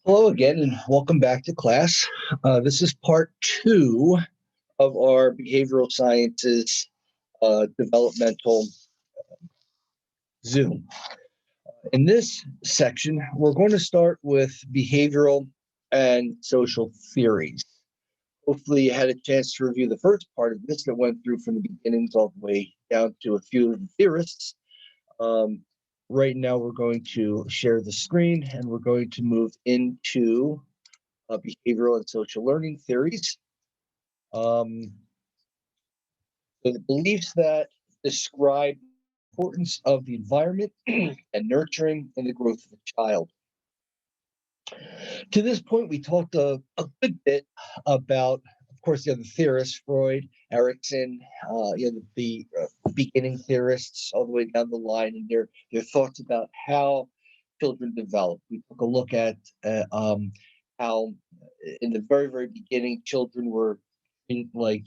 Hello again, and welcome back to class. This is part two of our behavioral sciences developmental Zoom. In this section, we're going to start with behavioral and social theories. Hopefully, you had a chance to review the first part of this that went through from the beginnings all the way down to a few of the theorists. Um, right now, we're going to share the screen and we're going to move into behavioral and social learning theories. Um, so the beliefs that describe the importance of the environment and nurturing and the growth of the child. To this point, we talked a good bit about, of course, the other theorists, Freud, Erikson, the beginning theorists, all the way down the line, and their thoughts about how children develop. We took a look at how, in the very very beginning, children were like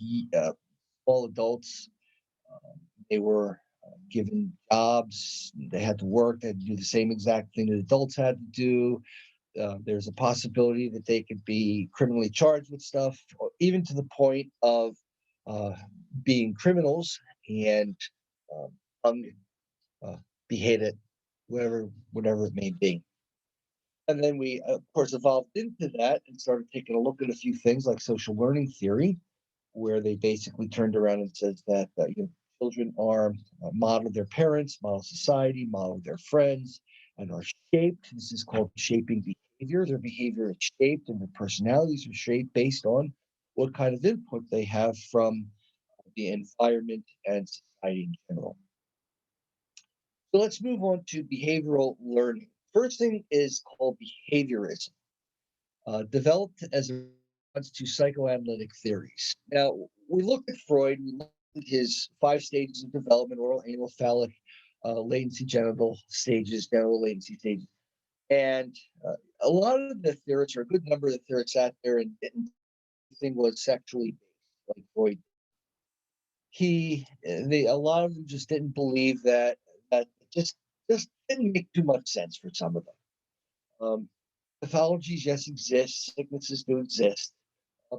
all adults. They were given jobs. They had to work. They had to do the same exact thing that adults had to do. There's a possibility that they could be criminally charged with stuff, or even to the point of uh, being criminals and hung, uh, beheaded, whatever it may be. And then we, of course, evolved into that and started taking a look at a few things like social learning theory, where they basically turned around and says that children are model their parents, model society, model their friends, and are shaped. This is called shaping behavior. Their behavior is shaped, and their personalities are shaped based on what kind of input they have from the environment and society in general. So let's move on to behavioral learning. First thing is called behaviorism, developed as a response to psychoanalytic theories. Now, we looked at Freud, we looked at his 5 stages of development: oral, anal, phallic, latency, genital stages, genital latency stages. And a lot of the theorists, or a good number of the theorists, sat there and didn't think was sexually based, like Freud. A lot of them just didn't believe that just didn't make too much sense for some of them. Um, Pathologies, yes, exist. Sicknesses do exist.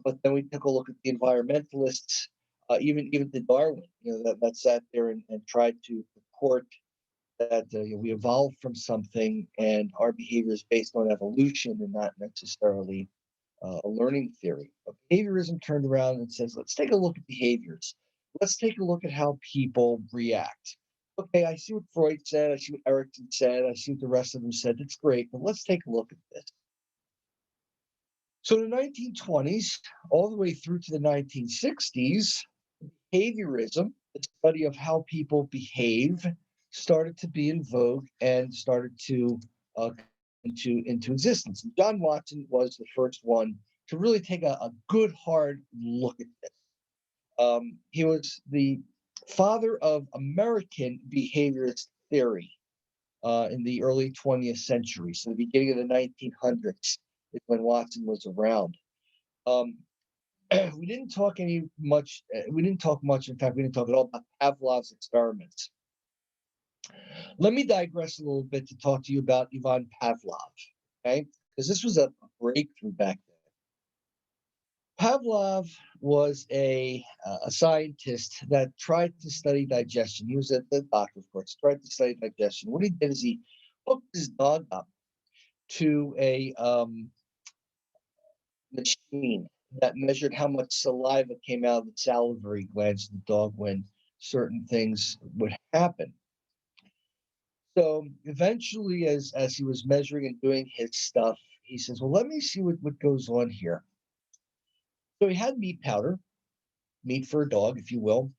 But then we took a look at the environmentalists, even the Darwin, that sat there and tried to report that we evolved from something, and our behavior is based on evolution and not necessarily a learning theory. But behaviorism turned around and says, let's take a look at behaviors. Let's take a look at how people react. Okay, I see what Freud said. I see what Erikson said. I see what the rest of them said. It's great, but let's take a look at this. So, the 1920s, all the way through to the 1960s, behaviorism, the study of how people behave, started to be in vogue and started to into existence. And John Watson was the first one to really take a good hard look at this. He was the father of American behaviorist theory in the early 20th century. So the beginning of the 1900s is when Watson was around. Um, we didn't talk any much. We didn't talk much. In fact, we didn't talk at all about Pavlov's experiments. Let me digress a little bit to talk to you about Ivan Pavlov, okay? Because this was a breakthrough back then. Pavlov was a scientist that tried to study digestion. He was the doctor, of course, tried to study digestion. What he did is he hooked his dog up to a machine that measured how much saliva came out of the salivary glands of the dog when certain things would happen. So eventually, as he was measuring and doing his stuff, he says, "Well, let me see what goes on here." So he had meat powder, meat for a dog, if you will,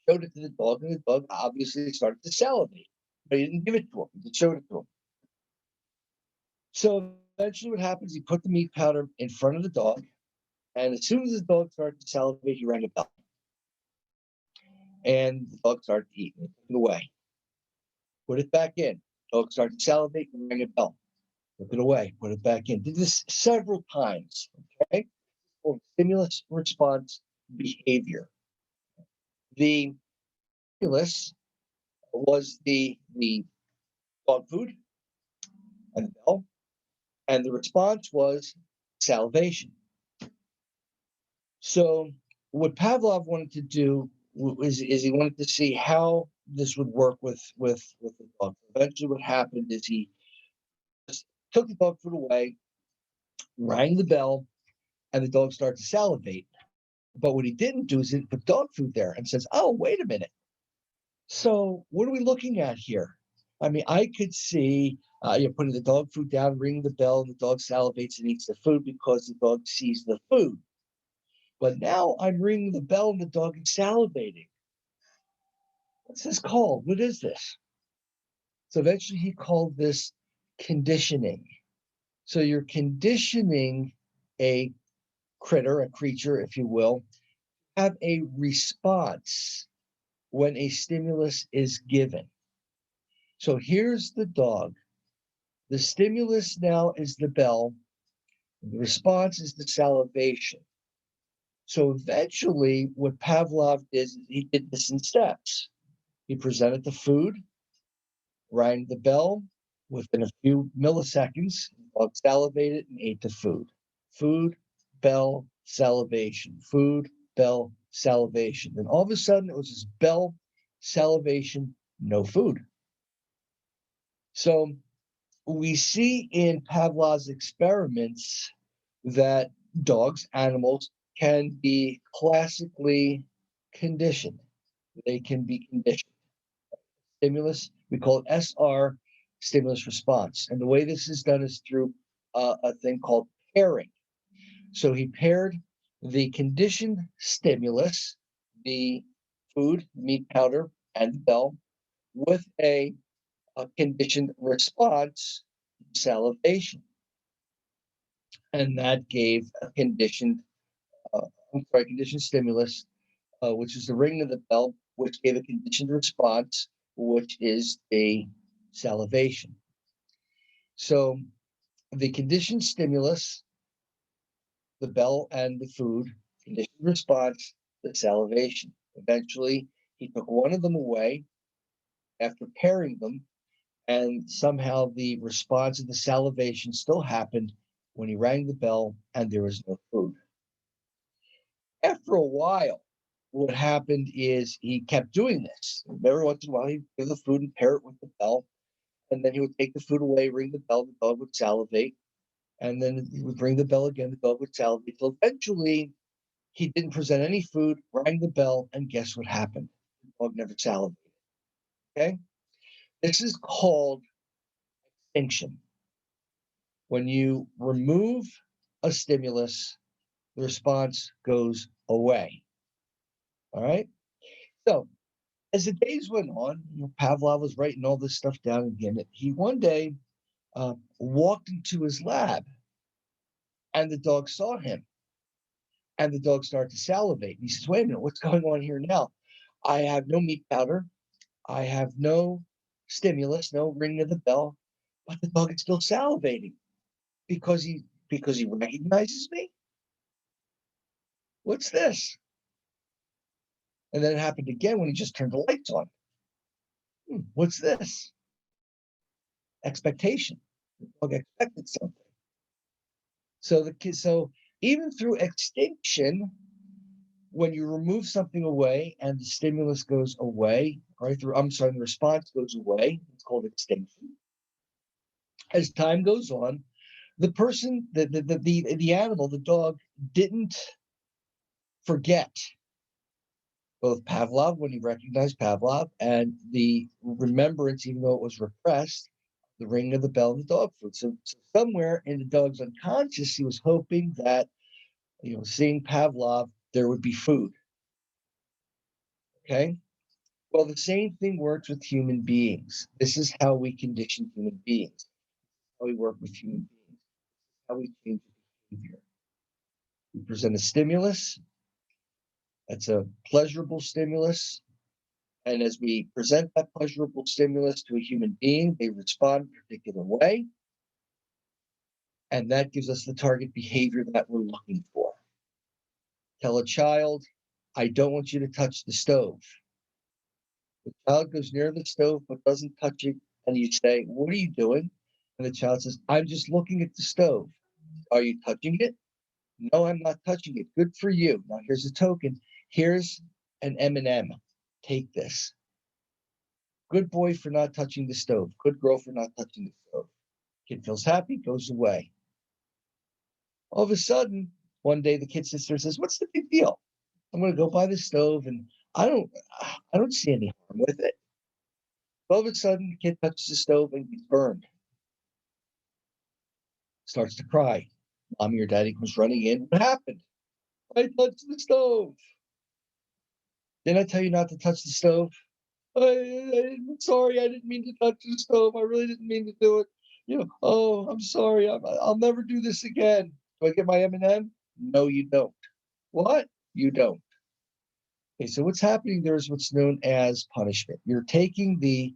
showed it to the dog, and the dog obviously started to salivate. But he didn't give it to him; he just showed it to him. So eventually, what happens? He put the meat powder in front of the dog, and as soon as the dog started to salivate, he rang a bell, and the dog started to eat. And he took it away, put it back in. Dog started to salivate, and rang a bell. Took it away, put it back in. Did this several times. Okay, called stimulus response behavior. The stimulus was the dog food and the bell. And the response was salivation. So what Pavlov wanted to do is he wanted to see how this would work with the dog. Eventually, what happened is he just took the dog food away, rang the bell, and the dog started to salivate. But what he didn't do is he put dog food there and says, "Oh, wait a minute. So what are we looking at here?" I mean, I could see you're putting the dog food down, ringing the bell, and the dog salivates and eats the food because the dog sees the food. But now I'm ringing the bell and the dog is salivating. What's this called? What is this? So eventually he called this conditioning. So you're conditioning a critter, a creature, if you will, have a response when a stimulus is given. So here's the dog. The stimulus now is the bell. The response is the salivation. So eventually, what Pavlov did, is he did this in steps. He presented the food, rang the bell. Within a few milliseconds, the dog salivated and ate the food. Food, bell, salivation. Food, bell, salivation. Then all of a sudden, it was just bell, salivation, no food. So we see in Pavlov's experiments that dogs, animals, can be classically conditioned. They can be conditioned. Stimulus, we call it SR, stimulus response. And the way this is done is through a thing called pairing. So he paired the conditioned stimulus, the food, meat powder, and the bell, with a conditioned response, salivation. And that gave a conditioned stimulus, which is the ringing of the bell, which gave a conditioned response, which is a salivation. So the conditioned stimulus, the bell and the food, conditioned response, the salivation. Eventually, he took one of them away after pairing them, and somehow the response of the salivation still happened when he rang the bell and there was no food. After a while, what happened is he kept doing this. Every once in a while, he'd give the food and pair it with the bell, and then he would take the food away, ring the bell, the dog would salivate, and then he would ring the bell again, the dog would salivate. So eventually, he didn't present any food, rang the bell, and guess what happened? The dog never salivated. Okay? This is called extinction. When you remove a stimulus, the response goes away. All right? So as the days went on, Pavlov was writing all this stuff down again. He one day walked into his lab, and the dog saw him, and the dog started to salivate. And he says, "Wait a minute, what's going on here now? I have no meat powder, I have no stimulus, no ringing of the bell, but the dog is still salivating because he recognizes me. What's this?" And then it happened again when he just turned the lights on. What's this? Expectation. The dog expected something. So even through extinction, when you remove something away and the stimulus goes away, right? The response goes away. It's called extinction. As time goes on, the person, the animal, the dog, didn't forget both Pavlov when he recognized Pavlov and the remembrance, even though it was repressed, the ringing of the bell and the dog food. So somewhere in the dog's unconscious, he was hoping that, seeing Pavlov, there would be food. Okay. Well, the same thing works with human beings. This is how we condition human beings, how we work with human beings, how we change behavior. We present a stimulus that's a pleasurable stimulus. And as we present that pleasurable stimulus to a human being, they respond a particular way. And that gives us the target behavior that we're looking for. Tell a child, "I don't want you to touch the stove." The child goes near the stove but doesn't touch it, and you say, "What are you doing?" And the child says, I'm just looking at the stove. Are you touching it? No, I'm not touching it. Good for you. Now here's a token. Here's an M&M. Take this. Good boy for not touching the stove. Good girl for not touching the stove. Kid feels happy, goes away. All of a sudden, one day the kid's sister says, "What's the big deal? I'm going to go buy the stove, and I don't, I don't see any harm with it." All of a sudden, the kid touches the stove and gets burned. Starts to cry. Mommy or daddy comes running in. What happened? I touched the stove. Didn't I tell you not to touch the stove? I'm sorry. I didn't mean to touch the stove. I really didn't mean to do it. Oh, I'm sorry. I'll never do this again. Do I get my M&M? No, you don't. What? You don't. Okay, so what's happening there is what's known as punishment. You're taking the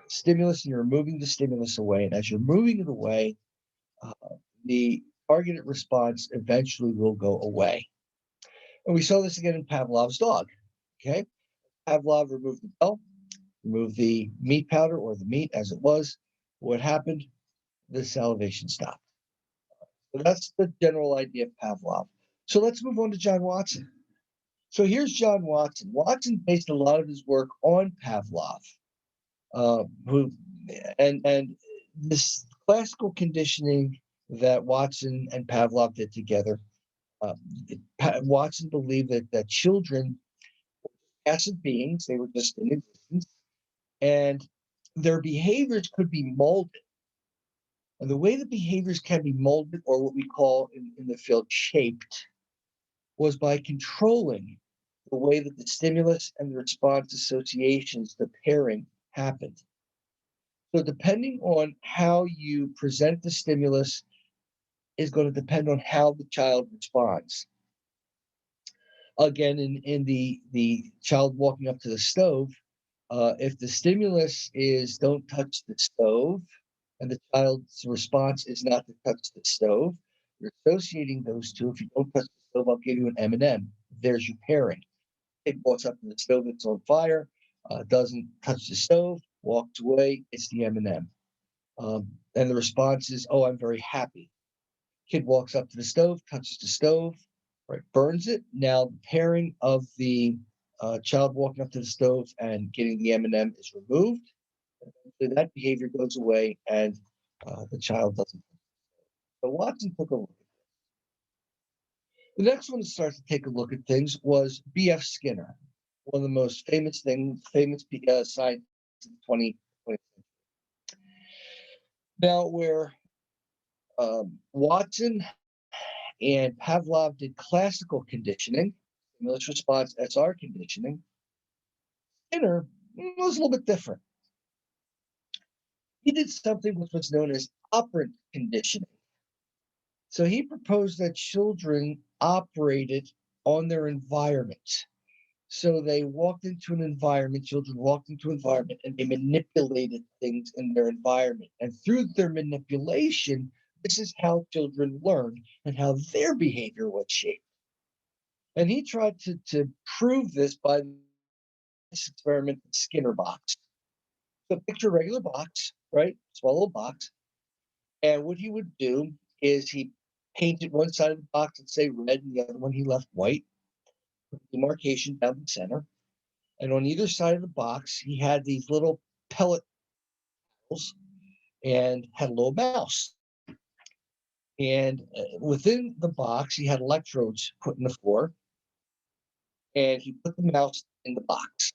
stimulus and you're moving the stimulus away, and as you're moving it away, uh, the targeted response eventually will go away. And we saw this again in Pavlov's dog. Okay, Pavlov removed the bell, removed the meat powder or the meat as it was. What happened? The salivation stopped. So that's the general idea of Pavlov. So let's move on to John Watson. So here's John Watson. Watson based a lot of his work on Pavlov, who and this classical conditioning that Watson and Pavlov did together. Uh, Watson believed that children were passive beings; they were just in existence, and their behaviors could be molded. And the way the behaviors can be molded, or what we call in the field shaped, was by controlling the way that the stimulus and the response associations, the pairing, happened. So, depending on how you present the stimulus, is going to depend on how the child responds. Again, in the child walking up to the stove, if the stimulus is don't touch the stove, and the child's response is not to touch the stove, you're associating those two. If you don't touch the stove, I'll give you an M&M. There's your pairing. Kid walks up to the stove that's on fire, doesn't touch the stove, walks away. It's the M&M. And the response is, "Oh, I'm very happy." Kid walks up to the stove, touches the stove, right, burns it. Now the pairing of the child walking up to the stove and getting the M&M is removed. So that behavior goes away, and the child doesn't. So Watson took a look. The next one to start to take a look at things was B.F. Skinner, one of the most famous scientists of the 20th century. Now, where Watson and Pavlov did classical conditioning, stimulus response SR conditioning, Skinner was a little bit different. He did something which was known as operant conditioning. So he proposed that children operated on their environment. So they walked into an environment, children walked into an environment, and they manipulated things in their environment. And through their manipulation, this is how children learn and how their behavior was shaped. And he tried to prove this by this experiment, the Skinner box. So picture a regular box, right? Small little box. And what he would do is he painted one side of the box, let's say red, and the other one he left white, with demarcation down the center. And on either side of the box, he had these little pellet holes and had a little mouse. And within the box, he had electrodes put in the floor, and he put the mouse in the box.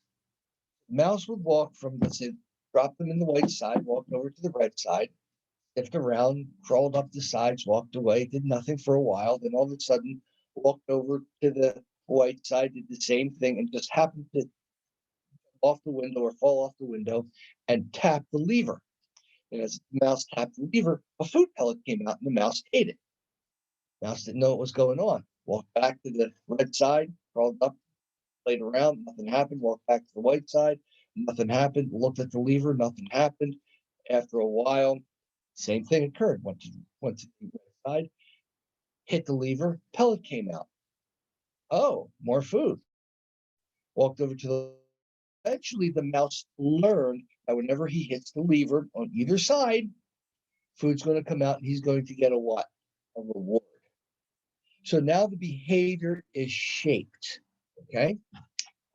The mouse would walk from, let's say, drop them in the white side, walked over to the red side, sniffed around, crawled up the sides, walked away, did nothing for a while. Then all of a sudden, walked over to the white side, did the same thing, and just happened to off the window or fall off the window and tap the lever. And as the mouse tapped the lever, a food pellet came out and the mouse ate it. Mouse didn't know what was going on. Walked back to the red side, crawled up, played around, nothing happened. Walked back to the white side, nothing happened. Looked at the lever, nothing happened. After a while, same thing occurred. Went to the red side, hit the lever, pellet came out. Oh, more food. Walked over to the eventually the mouse learned that whenever he hits the lever on either side, food's going to come out and he's going to get a what? A reward. So now the behavior is shaped, okay?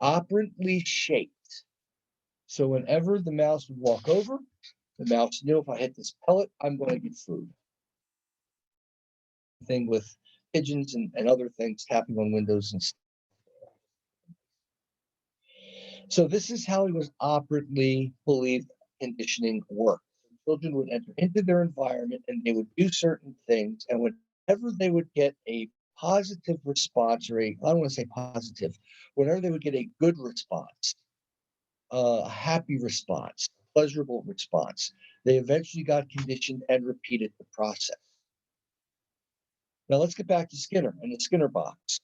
Operantly shaped. So whenever the mouse would walk over, the mouse knew if I hit this pellet, I'm going to get food. Thing with pigeons and other things tapping on windows and stuff. So this is how it was operantly believed conditioning worked. Children would enter into their environment and they would do certain things, and whenever they would get a positive response, or I don't want to say positive, whenever they would get a good response, a happy response, a pleasurable response, they eventually got conditioned and repeated the process. Now let's get back to Skinner and the Skinner box.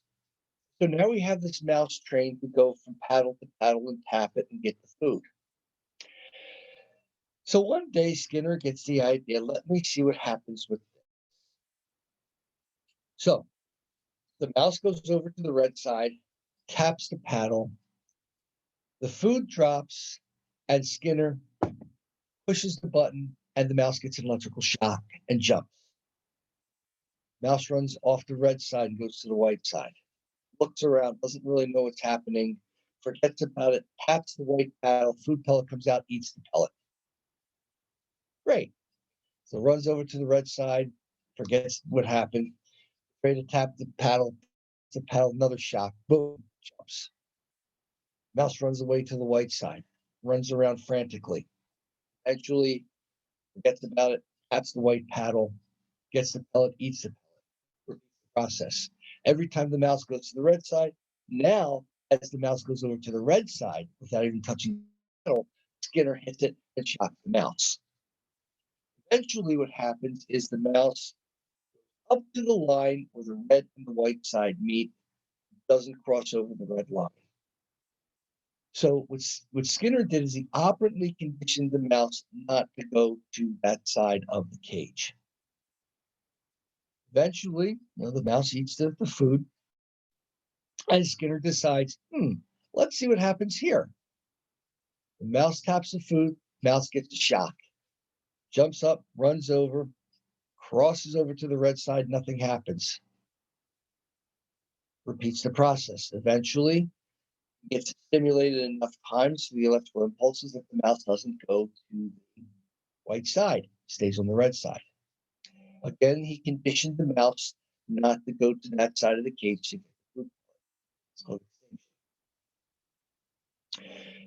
So now we have this mouse trained to go from paddle to paddle and tap it and get the food. So one day Skinner gets the idea, let me see what happens with this. So the mouse goes over to the red side, taps the paddle, the food drops, and Skinner pushes the button, and the mouse gets an electrical shock and jumps. Mouse runs off the red side and goes to the white side. Looks around, doesn't really know what's happening, forgets about it, taps the white paddle, food pellet comes out, eats the pellet. Great. So runs over to the red side, forgets what happened, ready to tap the paddle, another shock, boom, jumps. Mouse runs away to the white side, runs around frantically, eventually forgets about it, taps the white paddle, gets the pellet, eats the pellet. Repeats the process. Every time the mouse goes to the red side, now as the mouse goes over to the red side without even touching the paddle, Skinner hits it and shocks the mouse. Eventually, what happens is the mouse up to the line where the red and the white side meet, doesn't cross over the red line. So what Skinner did is he operantly conditioned the mouse not to go to that side of the cage. Eventually, the mouse eats the food, and Skinner decides, let's see what happens here. The mouse taps the food, mouse gets a shock, jumps up, runs over, crosses over to the red side, nothing happens. Repeats the process. Eventually, gets stimulated enough times to the electrical impulses that the mouse doesn't go to the white side, stays on the red side. Again, he conditioned the mouse not to go to that side of the cage to get the food.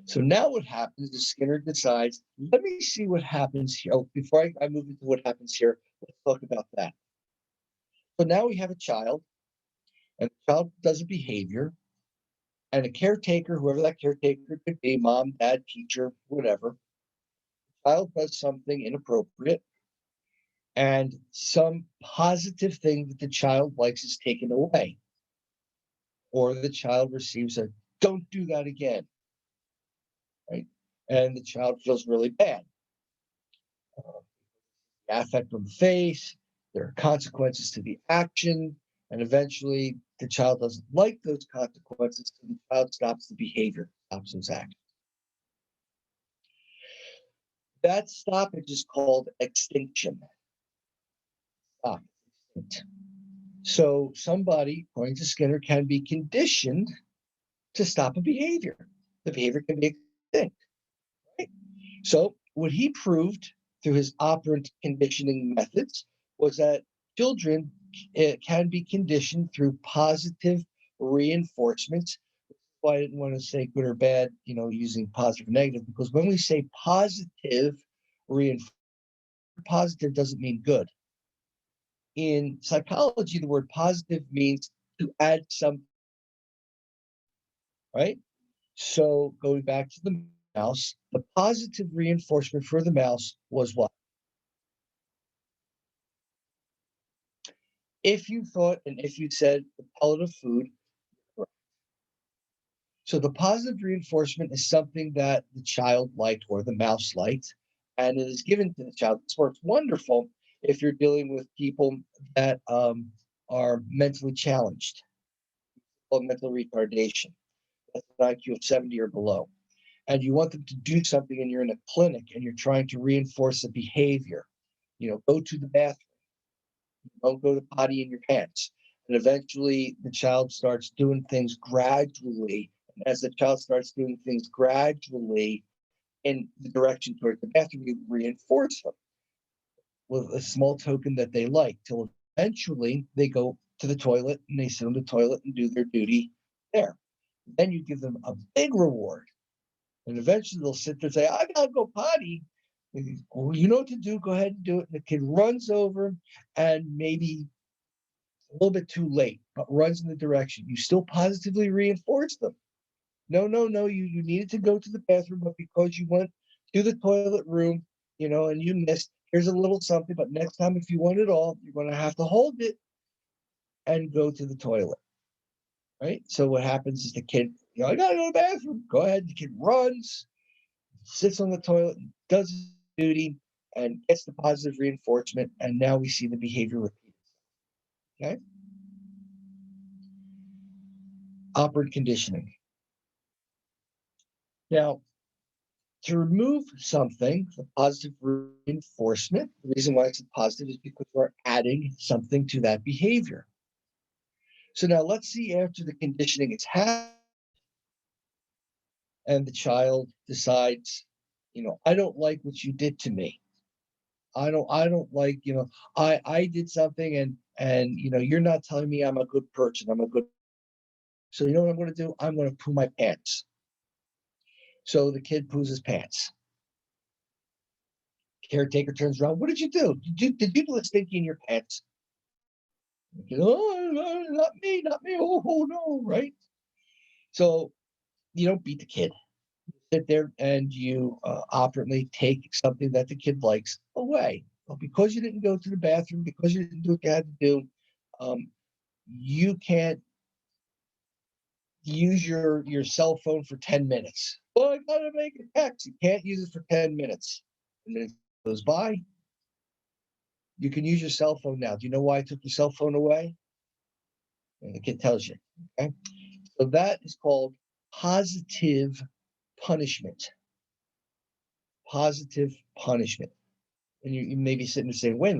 So now what happens is Skinner decides, let me see what happens here. Oh, before I move into what happens here, let's talk about that. So now we have a child, and the child does a behavior, and a caretaker, whoever that caretaker could be, mom, dad, teacher, whatever, the child does something inappropriate, and some positive thing that the child likes is taken away. Or the child receives a don't do that again. Right? And the child feels really bad. Affect on the face, there are consequences to the action, and eventually the child doesn't like those consequences, so the child stops the behavior, stops those actions. That stoppage is called extinction. Stop. So somebody, according to Skinner, can be conditioned to stop a behavior. The behavior can be extinct. Right? So what he proved through his operant conditioning methods was that children can be conditioned through positive reinforcements. Why I didn't want to say good or bad, using positive or negative, because when we say positive reinforcement, positive doesn't mean good. In psychology, the word positive means to add some, right? So going back to the mouse, the positive reinforcement for the mouse was what? If you thought and if you said the pellet of food. So the positive reinforcement is something that the child liked or the mouse liked, and it is given to the child. This works wonderful if you're dealing with people that are mentally challenged, called mental retardation. That's an IQ of 70 or below. and you want them to do something and you're in a clinic and you're trying to reinforce a behavior, go to the bathroom, don't go to potty in your pants. And eventually the child starts doing things gradually. And as the child starts doing things gradually in the direction towards the bathroom, you reinforce them with a small token that they like till eventually they go to the toilet and they sit on the toilet and do their duty there. Then you give them a big reward. And eventually they'll sit there and say, I gotta go potty. Well, you know what to do, go ahead and do it. And the kid runs over and maybe a little bit too late, but runs in the direction. You still positively reinforce them. No, no, no, you needed to go to the bathroom, but because you went to the toilet room, and you missed, here's a little something, but next time if you want it all, you're gonna have to hold it and go to the toilet. Right? So what happens is the kid, I gotta go to the bathroom. Go ahead. The kid runs, sits on the toilet, does his duty, and gets the positive reinforcement. And now we see the behavior repeat. Okay. Operant conditioning. Now, to remove something, the positive reinforcement, the reason why it's a positive is because we're adding something to that behavior. So now let's see after the conditioning is happened and the child decides, I don't like what you did to me. I don't like, I did something and you're not telling me I'm a good person. I'm a good. So you know what I'm going to do? I'm going to poo my pants. So the kid poos his pants. Caretaker turns around. What did you do? Did you do a stinky in your pants? Oh, not me, not me. Oh no, right? So you don't beat the kid. Sit there and you operantly take something that the kid likes away. Well, because you didn't go to the bathroom, because you didn't do what you had to do, um, you can't use your cell phone for 10 minutes. Well, I gotta make a text. You can't use it for 10 minutes. And then it goes by. You can use your cell phone now. Do you know why I took your cell phone away? And the kid tells you. Okay. So that is called positive punishment. Positive punishment. And you may be sitting there saying, wait.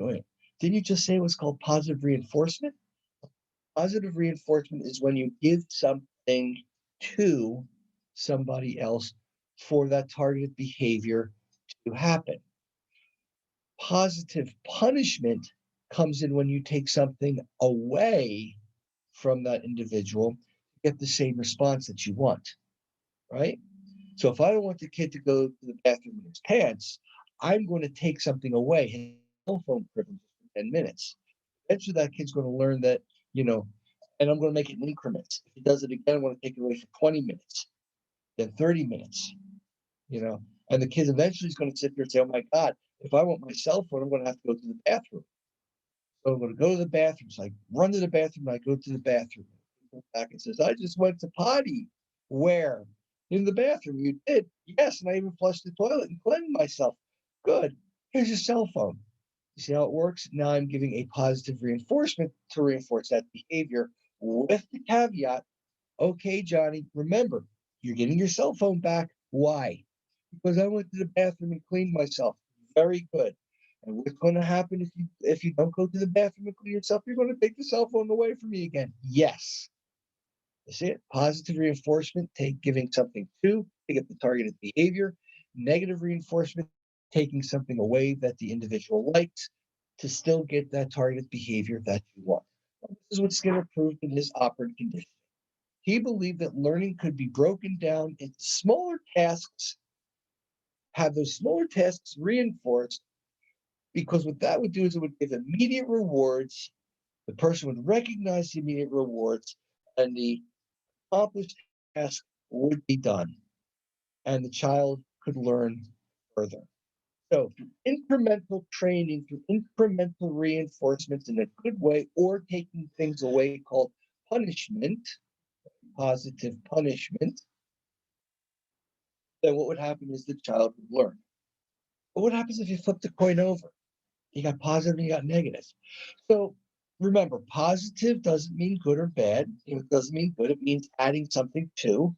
Didn't you just say it was called positive reinforcement? Positive reinforcement is when you give something to somebody else for that targeted behavior to happen. Positive punishment comes in when you take something away from that individual to get the same response that you want, right? So if I don't want the kid to go to the bathroom in his pants, I'm going to take something away, his cell phone privilege for 10 minutes. Eventually that kid's going to learn that, and I'm going to make it in increments. If he does it again, I want to take it away for 20 minutes, then 30 minutes, and the kid eventually is going to sit there and say, oh my God, if I want my cell phone, I'm going to have to go to the bathroom. So I'm going to go to the bathroom. So I run to the bathroom and I go to the bathroom. He comes back and says, I just went to potty. Where? In the bathroom. You did? Yes. And I even flushed the toilet and cleaned myself. Good. Here's your cell phone. You see how it works? Now I'm giving a positive reinforcement to reinforce that behavior with the caveat, okay, Johnny, remember, you're getting your cell phone back. Why? Because I went to the bathroom and cleaned myself. Very good. And what's going to happen if you don't go to the bathroom and clean yourself? You're going to take the cell phone away from me again. Yes. You see it? Positive reinforcement, giving something to get the targeted behavior. Negative reinforcement, taking something away that the individual likes to still get that targeted behavior that you want. This is what Skinner proved in his operant condition. He believed that learning could be broken down into smaller tasks, have those smaller tasks reinforced, because what that would do is it would give immediate rewards. The person would recognize the immediate rewards, and the accomplished task would be done, and the child could learn further. So, through incremental training, through incremental reinforcements in a good way, or taking things away called punishment, positive punishment, then what would happen is the child would learn. But what happens if you flip the coin over? You got positive and you got negative. So remember, positive doesn't mean good or bad. It doesn't mean good. It means adding something to.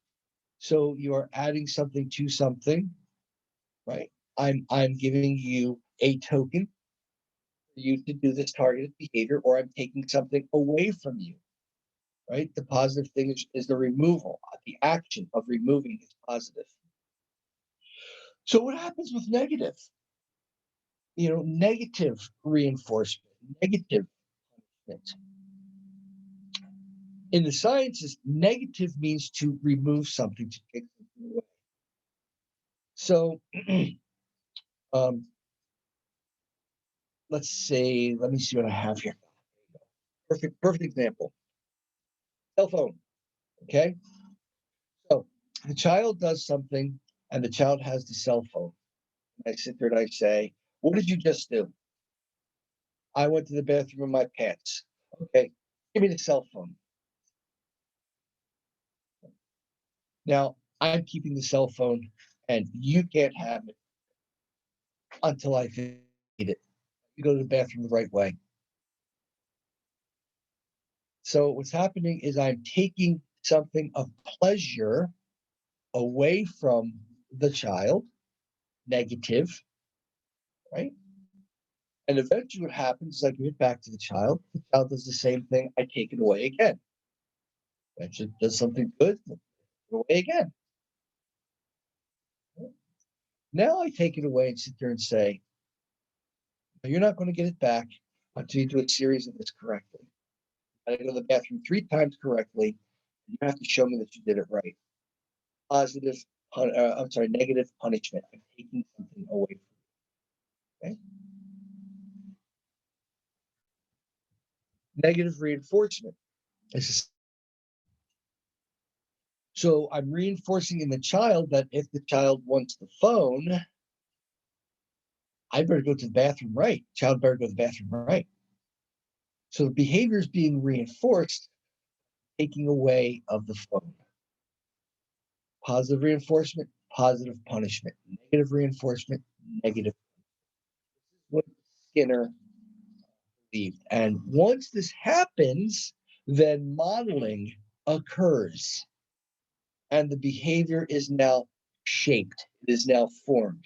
So you are adding something to something, right? I'm giving you a token for you to do this targeted behavior, or I'm taking something away from you, right? The positive thing is the removal. The action of removing is positive. So what happens with negative? Negative reinforcement, negative punishment. In the sciences, negative means to remove something, to take something away. So um, let me see what I have here. Perfect example. Cell phone. Okay. So the child does something and the child has the cell phone. I sit there and I say, what did you just do? I went to the bathroom in my pants. Okay. Give me the cell phone. Now I'm keeping the cell phone and you can't have it until I feed it. You go to the bathroom the right way. So what's happening is I'm taking something of pleasure away from the child, negative, right? And eventually what happens is I give it back to the child does the same thing, I take it away again. Eventually does something good, away again. Now I take it away and sit there and say, you're not going to get it back until you do a series of this correctly. I go to the bathroom 3 times correctly, and you have to show me that you did it right. Positive, negative punishment. I'm taking something away from you. Okay? Negative reinforcement. So I'm reinforcing in the child that if the child wants the phone, I better go to the bathroom right. Child better go to the bathroom right. So the behavior is being reinforced, taking away of the phone. Positive reinforcement, positive punishment. Negative reinforcement, negative. What Skinner believed. And once this happens, then modeling occurs. And the behavior is now shaped, it is now formed.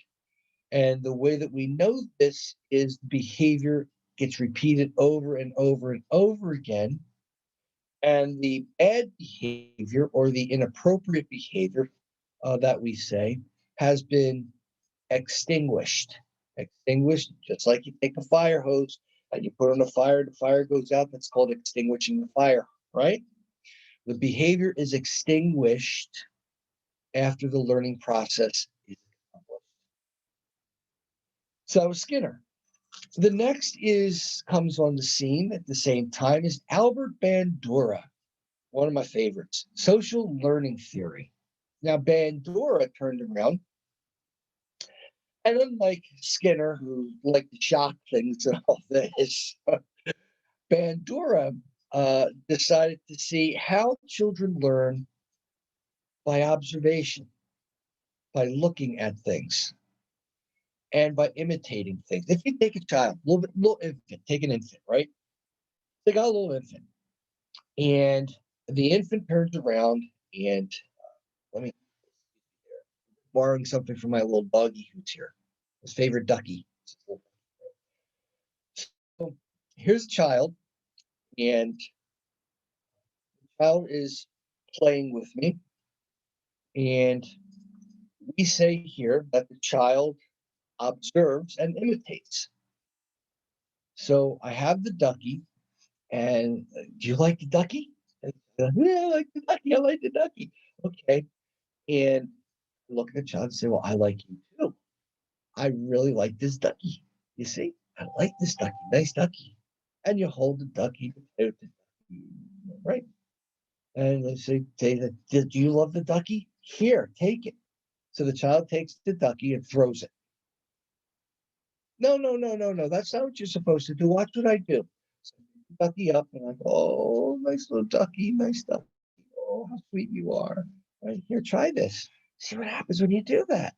And the way that we know this is behavior gets repeated over and over and over again. And the bad behavior or the inappropriate behavior that we say has been extinguished. Extinguished, just like you take a fire hose and you put on a fire, the fire goes out. That's called extinguishing the fire, right? The behavior is extinguished after the learning process is accomplished. So that was Skinner. The next comes on the scene at the same time is Albert Bandura, one of my favorites, social learning theory. Now, Bandura turned around, and unlike Skinner, who liked to shock things and all this, Bandura decided to see how children learn by observation, by looking at things, and by imitating things. If you take a child, little infant, take an infant, right? Take a little infant, and the infant turns around and let me borrowing something from my little doggy who's here, his favorite ducky. So here's a child, and the child is playing with me, and we say here that the child observes and imitates. So I have the ducky, and do you like the ducky? Yeah, I like the ducky. I like the ducky. Okay. And look at the child and say, well, I like you too. I really like this ducky. You see, I like this ducky. Nice ducky. And you hold the ducky, right? And they say that, do you love the ducky? Here, take it. So the child takes the ducky and throws it. No, no, no, no, no. That's not what you're supposed to do. Watch what I do. So I pick the ducky up and I go, oh, nice little ducky, nice ducky. Oh, how sweet you are. Right, here, try this. See what happens when you do that.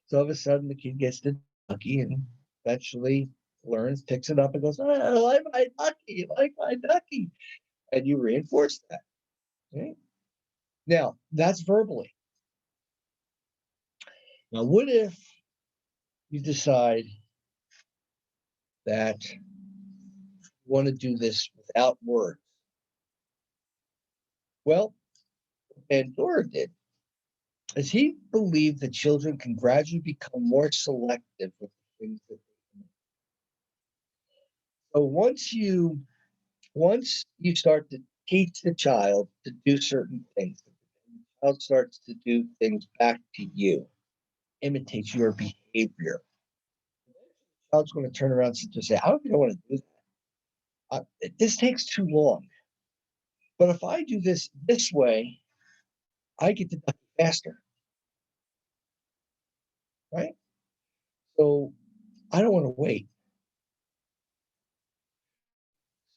So all of a sudden the kid gets the ducky and eventually learns, picks it up and goes, I like my ducky, I like my ducky. And you reinforce that. Okay? Now, that's verbally. Now, what if you decide that you want to do this without words? Well, Bandura did, as he believed that children can gradually become more selective with the things that they. So once you start to teach the child to do certain things, the child starts to do things back to you, imitates your behavior. The child's going to turn around and just say, "I don't want to do that. This takes too long. But if I do this way, I get to done faster, right? So I don't want to wait."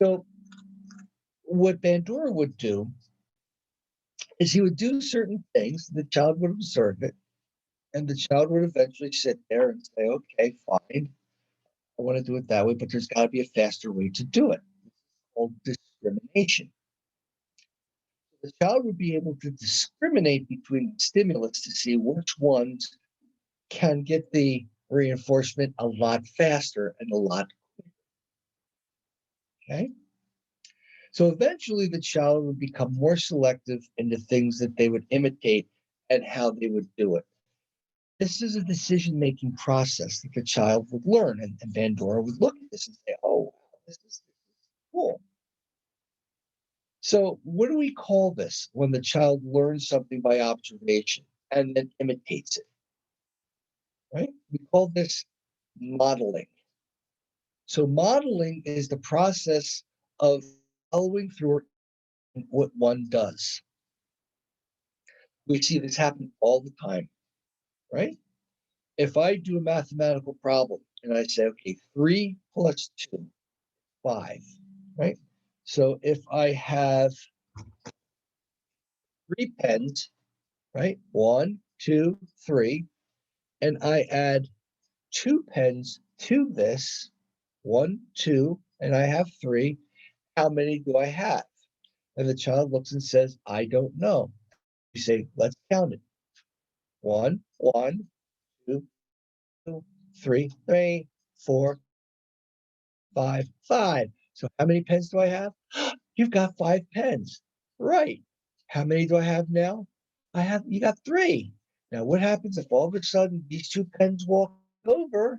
So what Bandura would do is he would do certain things. The child would observe it, and the child would eventually sit there and say, "Okay, fine. I want to do it that way, but there's got to be a faster way to do it." It's called discrimination. The child would be able to discriminate between stimulus to see which ones can get the reinforcement a lot faster and a lot. Okay. So eventually the child would become more selective in the things that they would imitate and how they would do it. This is a decision making process that the child would learn. And Bandura would look at this and say, "Oh, this is cool." So, what do we call this when the child learns something by observation and then imitates it, right? We call this modeling. So, modeling is the process of following through what one does. We see this happen all the time, right? If I do a mathematical problem and I say, okay, 3 plus 2, 5, right? So if I have 3 pens, right? 1, 2, 3, and I add 2 pens to this, 1, 2, and I have 3. How many do I have? And the child looks and says, "I don't know." You say, "Let's count it. 1, 2, 2, 3, 4, 5, 5. So how many pens do I have?" "You've got 5 pens." "Right. How many do I have now?" You got 3. Now, what happens if all of a sudden these 2 pens walk over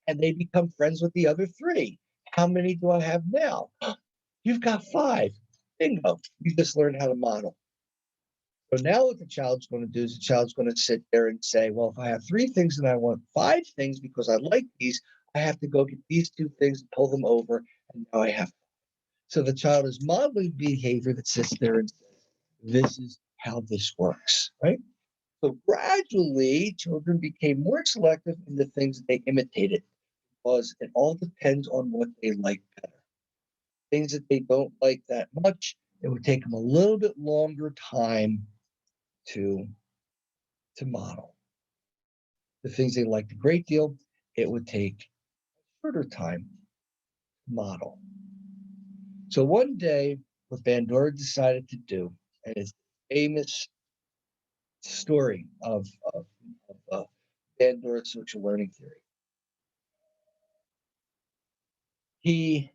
and they become friends with the other 3? "How many do I have now?" "You've got 5." Bingo. You just learned how to model. So now what the child's going to do is the child's going to sit there and say, "Well, if I have 3 things and I want 5 things because I like these, I have to go get these 2 things and pull them over. And now I have." So the child is modeling behavior that sits there and says, "This is how this works," right? So gradually, children became more selective in the things that they imitated because it all depends on what they like better. Things that they don't like that much, it would take them a little bit longer time to model. The things they liked a great deal, it would take shorter time to model. So one day, what Bandura decided to do, and it's famous story of Bandura's social learning theory. He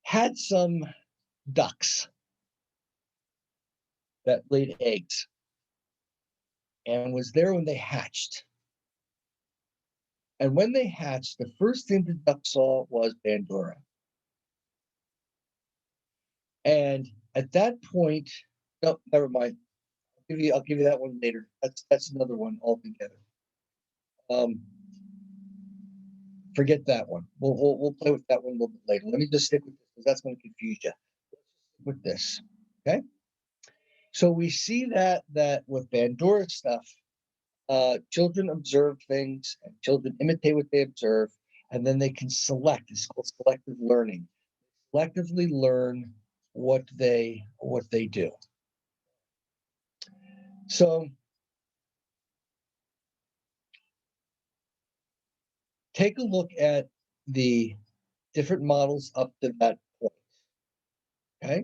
had some ducks that laid eggs and was there when they hatched. And when they hatched, the first thing the duck saw was Bandura. And at that point, no, never mind. I'll give you that one later. That's another one altogether. Um, Forget that one. We'll play with that one a little bit later. Let me just stick with this because that's going to confuse you. With this, okay? So we see that with Bandura stuff, children observe things, and children imitate what they observe, and then they can select. It's called selective learning. Selectively learn what they do. So take a look at the different models up to that point. Okay.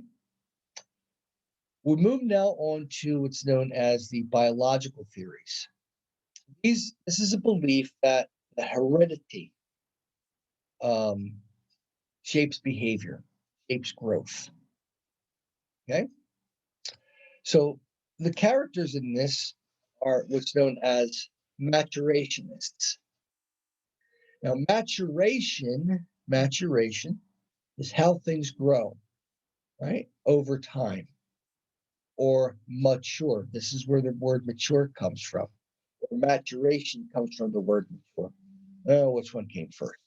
We move now on to what's known as the biological theories. This is a belief that the heredity um, shapes behavior, shapes growth. Okay, so the characters in this are what's known as maturationists. Now, maturation is how things grow, right, over time, or mature. This is where the word mature comes from. Or maturation comes from the word mature. Oh, which one came first?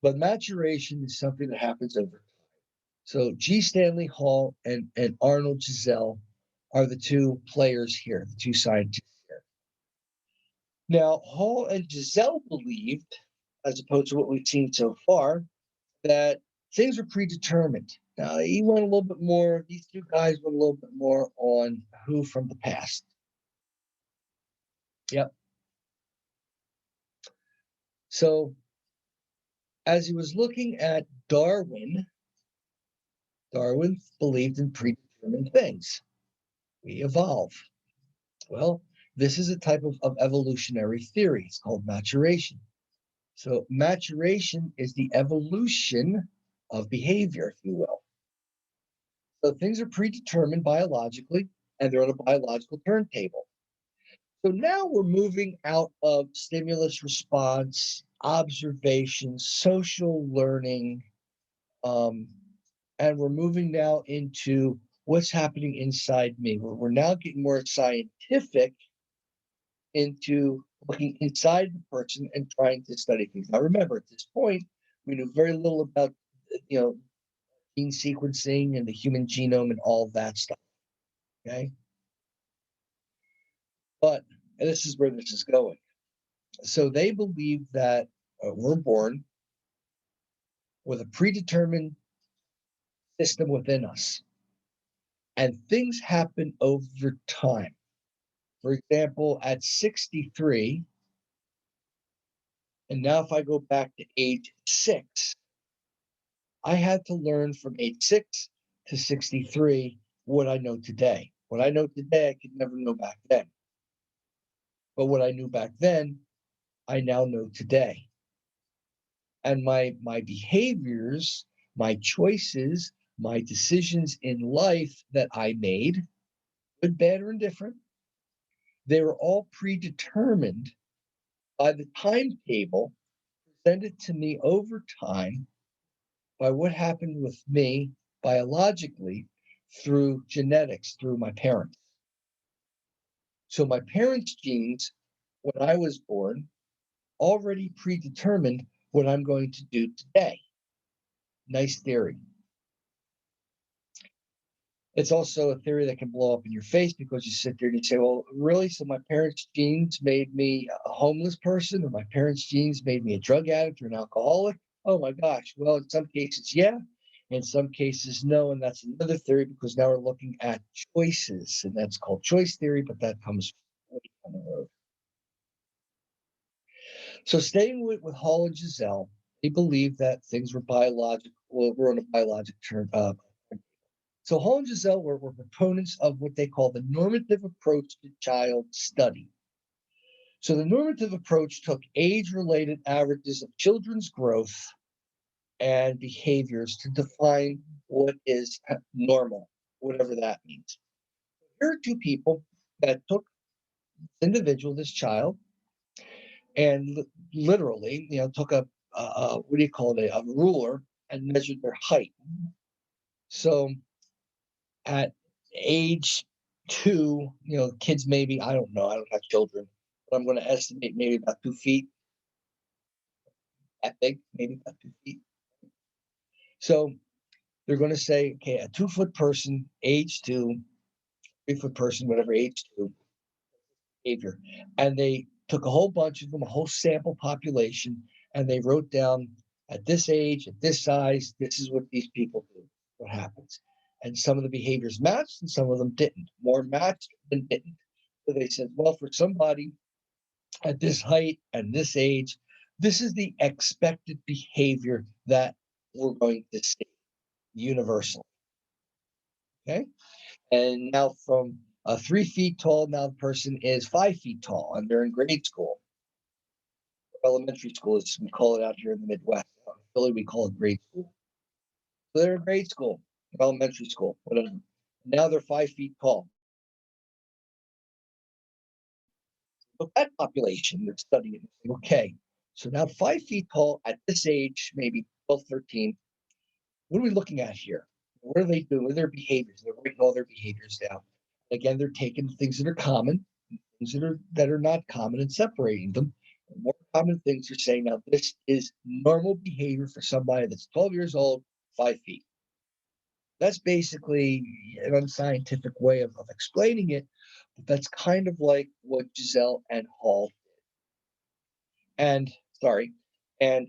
But maturation is something that happens over time. So G. Stanley Hall and Arnold Giselle are the two players here, the two scientists here. Now, Hall and Giselle believed, as opposed to what we've seen so far, that things are predetermined. Now, he went a little bit more, these two guys went a little bit more on who from the past. Yep. So, as he was looking at Darwin, Darwin believed in predetermined things. We evolve. Well, this is a type of evolutionary theory. It's called maturation. So, maturation is the evolution of behavior, if you will. So, things are predetermined biologically, and they're on a biological turntable. So, now we're moving out of stimulus response, observation, social learning, um, and we're moving now into what's happening inside me. We're now getting more scientific into looking inside the person and trying to study things. Now, remember, at this point, we knew very little about, gene sequencing and the human genome and all that stuff. Okay, but and this is where this is going. So they believe that we're born with a predetermined system within us, and things happen over time. For example, at 63, and now if I go back to age 6, I had to learn from age 6 to 63 what I know today. What I know today, I could never know back then. But what I knew back then, I now know today. And my behaviors, my choices, my decisions in life that I made, good, bad, or indifferent, they were all predetermined by the timetable presented to me over time by what happened with me biologically through genetics, through my parents. So my parents' genes, when I was born, already predetermined what I'm going to do today. Nice theory. It's also a theory that can blow up in your face because you sit there and you say, well, really? So my parents' genes made me a homeless person, or my parents' genes made me a drug addict or an alcoholic? Oh my gosh. Well, in some cases, yeah. In some cases, no. And that's another theory because now we're looking at choices, and that's called choice theory, but that comes way down the road. So staying with Hall and Giselle, they believe that things were biological, were on a biologic turn. So Hall and Giselle were proponents of what they call the normative approach to child study. So the normative approach took age-related averages of children's growth and behaviors to define what is normal, whatever that means. Here are two people that took this individual, this child, and literally, took a what do you call it, a ruler and measured their height. So at age 2, kids maybe, I don't know, I don't have children, but I'm going to estimate maybe about 2 feet, that big, maybe about 2 feet. So they're going to say, okay, a 2 foot person, age 2, 3 foot person, whatever, age 2, behavior. And they took a whole bunch of them, a whole sample population, and they wrote down at this age, at this size, this is what these people do, what happens. And some of the behaviors matched and some of them didn't. More matched than didn't. So they said, well, for somebody at this height and this age, this is the expected behavior that we're going to see universally. Okay. And now from 3 feet tall, now the person is 5 feet tall and they're in grade school, elementary school, as we call it out here in the Midwest. Out in Philly, we call it grade school. So they're in grade school, elementary school, whatever. Now they're 5 feet tall. So that population, they're studying it. Okay, so now 5 feet tall at this age, maybe 12, 13. What are we looking at here? What are they doing? What are their behaviors? They're writing all their behaviors down. Again, they're taking things that are common, things that are not common, and separating them. The more common things are saying, now this is normal behavior for somebody that's 12 years old, 5 feet. That's basically an unscientific way of explaining it, but that's kind of like what Giselle and Hall and sorry, and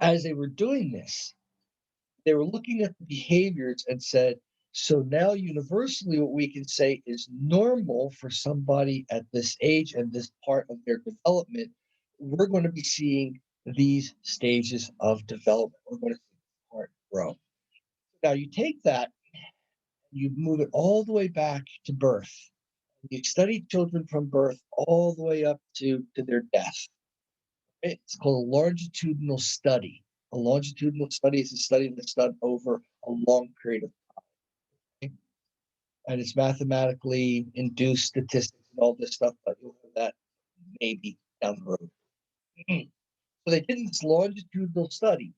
as they were doing this, they were looking at the behaviors and said, so now universally what we can say is normal for somebody at this age and this part of their development, we're going to be seeing these stages of development. We're going to see the part grow. Now you take that, you move it all the way back to birth. You study children from birth all the way up to their death. It's called a longitudinal study. A longitudinal study is a study that's done over a long period of time. And it's mathematically induced statistics and all this stuff, but you'll have that maybe down the road. So they did this longitudinal study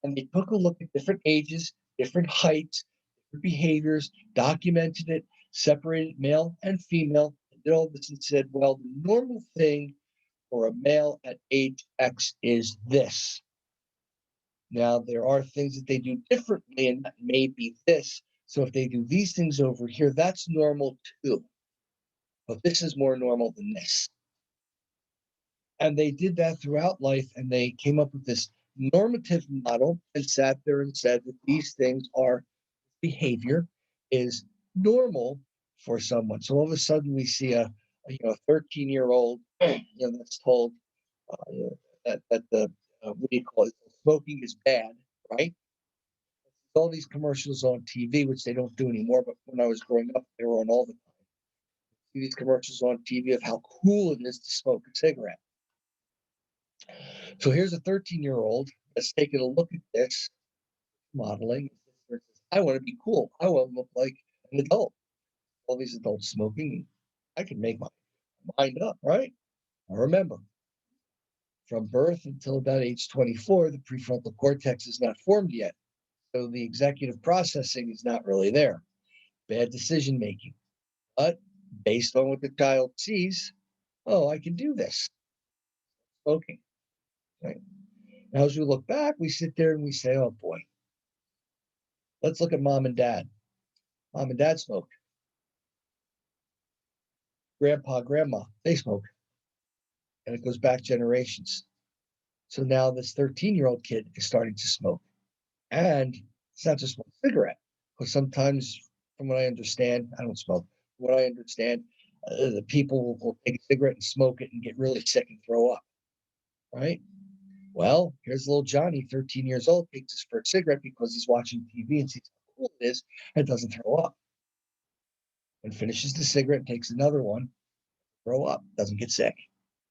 and they took a look at different ages, different heights, different behaviors, documented it, separated male and female, and did all this and said, well, the normal thing for a male at age X is this. Now, there are things that they do differently, and that may be this. So if they do these things over here, that's normal too. But this is more normal than this. And they did that throughout life, and they came up with this normative model and sat there and said that these things are behavior is normal for someone. So all of a sudden we see a 13-year-old that's told that the what do you call it? Smoking is bad, right? All these commercials on TV, which they don't do anymore, but when I was growing up, they were on all the time. See these commercials on TV of how cool it is to smoke a cigarette. So here's a 13-year-old that's taking a look at this modeling. I want to be cool. I want to look like an adult. All these adults smoking. I can make my mind up, right? I remember from birth until about age 24, the prefrontal cortex is not formed yet. So the executive processing is not really there. Bad decision making. But based on what the child sees, oh, I can do this. Smoking. Right? Now, as we look back, we sit there and we say, oh boy, let's look at mom and dad. Mom and dad smoked. Grandpa, grandma, they smoke. And it goes back generations. So now this 13-year-old kid is starting to smoke. And it's not just one cigarette. Because sometimes, from what I understand, I don't smoke. What I understand, the people will take a cigarette and smoke it and get really sick and throw up. Right? Well, here's little Johnny, 13 years old, takes his first cigarette because he's watching TV and sees how cool it is and doesn't throw up. And finishes the cigarette and takes another one, throw up, doesn't get sick.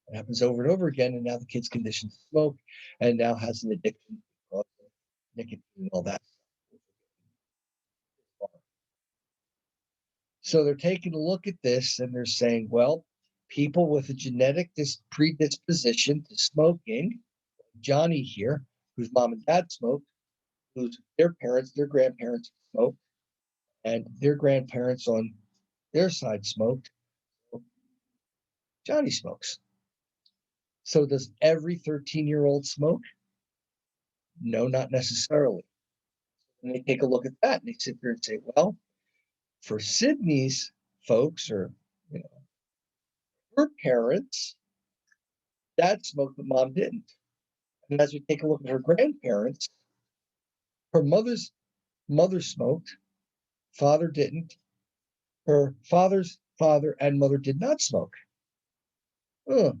It happens over and over again, and now the kid's conditioned to smoke and now has an addiction because of nicotine and all that. So they're taking a look at this and they're saying, well, people with a genetic predisposition to smoking, Johnny here, whose mom and dad smoked, whose their parents, their grandparents smoked, and their grandparents on their side smoked. Johnny smokes. So does every 13-year-old smoke? No, not necessarily. And they take a look at that and they sit there and say, well, for Sydney's folks or you know, her parents, dad smoked, but mom didn't. And as we take a look at her grandparents, her mother's mother smoked, father didn't. Her father's father and mother did not smoke. Oh,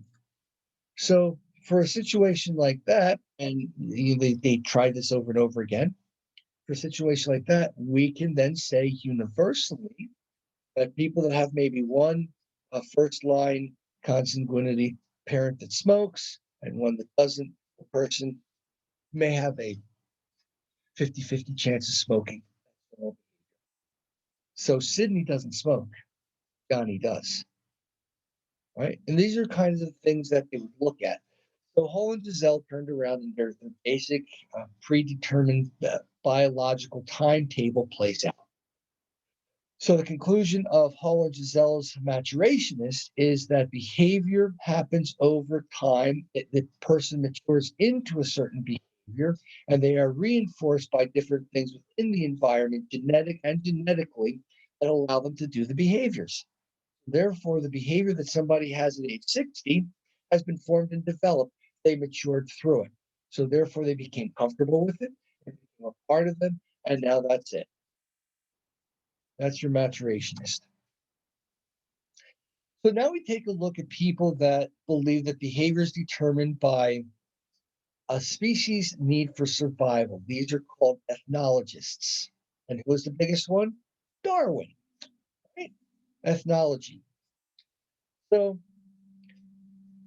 so for a situation like that, and they try this over and over again, for a situation like that, we can then say universally that people that have maybe one a first line consanguinity parent that smokes and one that doesn't, the person may have a 50-50 chance of smoking. So Sydney doesn't smoke, Johnny does, right? And these are kinds of things that they would look at. So Hall and Giselle turned around and their basic predetermined biological timetable plays out. So the conclusion of Hall and Giselle's maturationist is that behavior happens over time. The person matures into a certain behavior, and they are reinforced by different things within the environment, genetic and genetically, that allow them to do the behaviors. Therefore, the behavior that somebody has at age 60 has been formed and developed. They matured through it. So therefore, they became comfortable with it, it became a part of them, and now that's it. That's your maturationist. So now we take a look at people that believe that behavior is determined by a species' need for survival. These are called ethnologists. And who was the biggest one? Darwin, right? Ethnology. So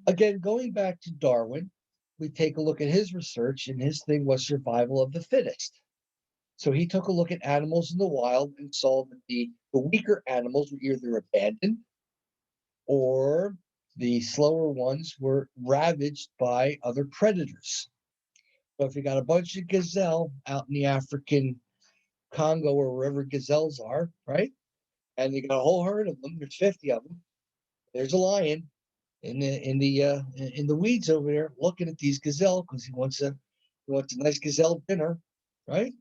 again, going back to Darwin, we take a look at his research, and his thing was survival of the fittest. So he took a look at animals in the wild and saw that the weaker animals were either abandoned or the slower ones were ravaged by other predators. So if you got a bunch of gazelle out in the African Congo or wherever gazelles are, right? And you got a whole herd of them, there's 50 of them. There's a lion in the weeds over there looking at these gazelle because he wants a nice gazelle dinner, right?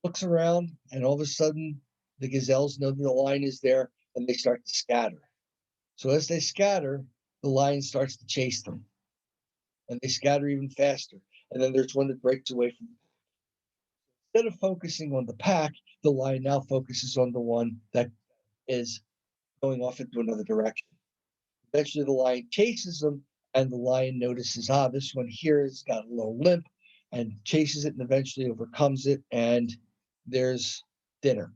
Looks around and all of a sudden the gazelles know that the lion is there and they start to scatter. So as they scatter, the lion starts to chase them and they scatter even faster. And then there's one that breaks away from them. Instead of focusing on the pack, the lion now focuses on the one that is going off into another direction. Eventually, the lion chases them, and the lion notices, this one here has got a little limp, and chases it and eventually overcomes it, and there's dinner.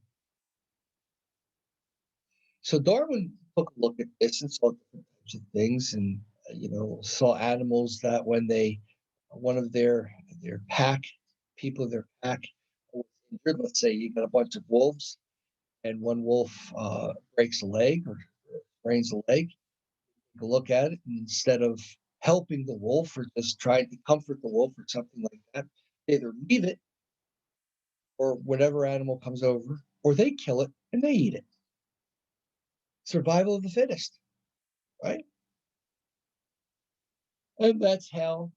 So Darwin took a look at this and saw different types of things, and saw animals that when one of their pack, people of their pack, was injured. Let's say you got a bunch of wolves, and one wolf breaks a leg or sprains a leg. Take a look at it, and instead of helping the wolf or just trying to comfort the wolf or something like that, they either leave it or whatever animal comes over, or they kill it and they eat it. Survival of the fittest, right? And that's how,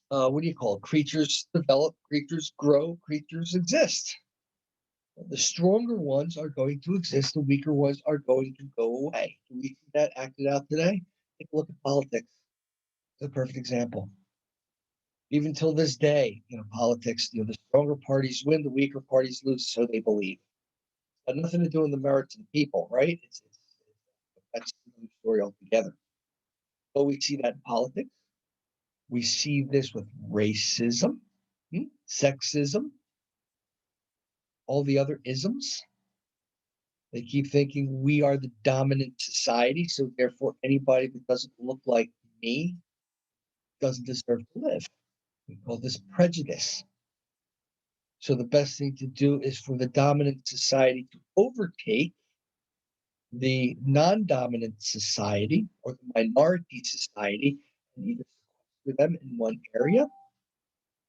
what do you call it? Creatures develop, creatures grow, creatures exist. The stronger ones are going to exist, the weaker ones are going to go away. Do we see that acted out today? Take a look at politics. It's a perfect example. Even till this day, politics, the stronger parties win, the weaker parties lose, so they believe. It had nothing to do with the merits of the people, right? That's another story altogether. But we see that in politics. We see this with racism, sexism, all the other isms. They keep thinking we are the dominant society, so therefore anybody that doesn't look like me doesn't deserve to live. We call this prejudice. So the best thing to do is for the dominant society to overtake the non-dominant society or the minority society and either sequester them in one area.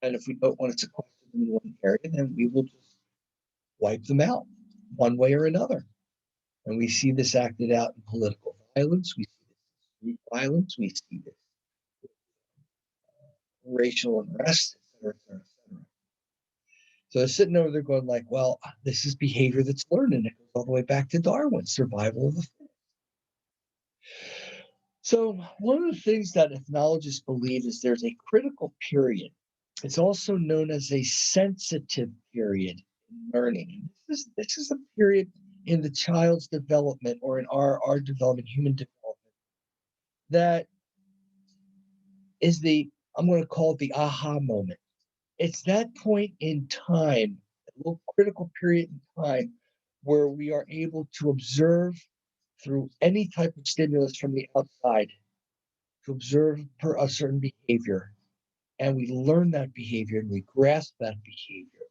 And if we don't want to sequester them in one area, then we will just wipe them out one way or another. And we see this acted out in political violence. We see this in street violence. We see this in racial unrest, et cetera, et cetera, et cetera. So they're sitting over there going like, well, this is behavior that's learned, and it goes all the way back to Darwin, survival of the fittest. So one of the things that ethnologists believe is there's a critical period. It's also known as a sensitive period in learning. This is a period in the child's development or in our development, human development, that is I'm going to call it the aha moment. It's that point in time, a little critical period in time where we are able to observe through any type of stimulus from the outside, to observe per a certain behavior, and we learn that behavior and we grasp that behavior.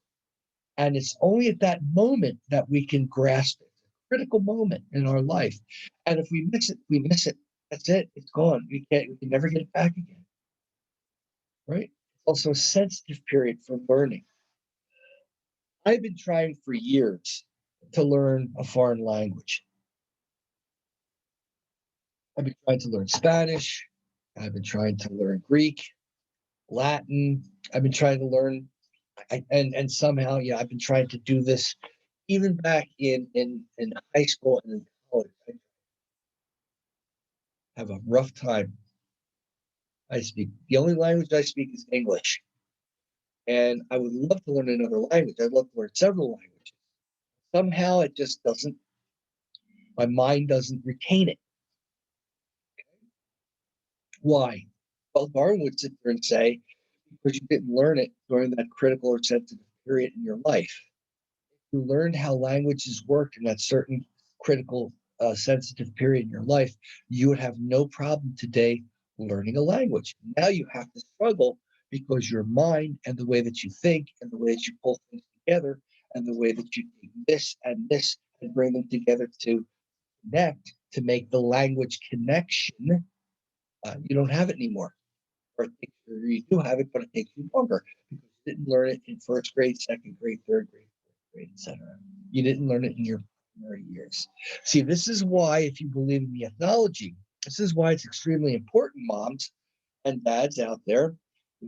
And it's only at that moment that we can grasp it. Critical moment in our life. And if we miss it, we miss it. That's it. It's gone. We can never get it back again. Right? Also a sensitive period for learning. I've been trying for years to learn a foreign language. I've been trying to learn Spanish. I've been trying to learn Greek, Latin. I've been trying to learn, and somehow, yeah, I've been trying to do this even back in high school and in college. I have a rough time. I speak the only language I speak is English, and I would love to learn another language. I'd love to learn several languages. Somehow, it just doesn't. My mind doesn't retain it. Why? Well, Darwin would sit there and say, because you didn't learn it during that critical or sensitive period in your life. You learned how languages work in that certain critical, sensitive period in your life, you would have no problem today learning a language. Now you have to struggle because your mind and the way that you think and the way that you pull things together and the way that you take this and bring them together to connect to make the language connection, you don't have it anymore. Or you do have it, but it takes you longer because you didn't learn it in first grade, second grade, third grade, fourth grade, etc. You didn't learn it in your primary years. See, this is why, if you believe in the ethnology, this is why it's extremely important, moms and dads out there,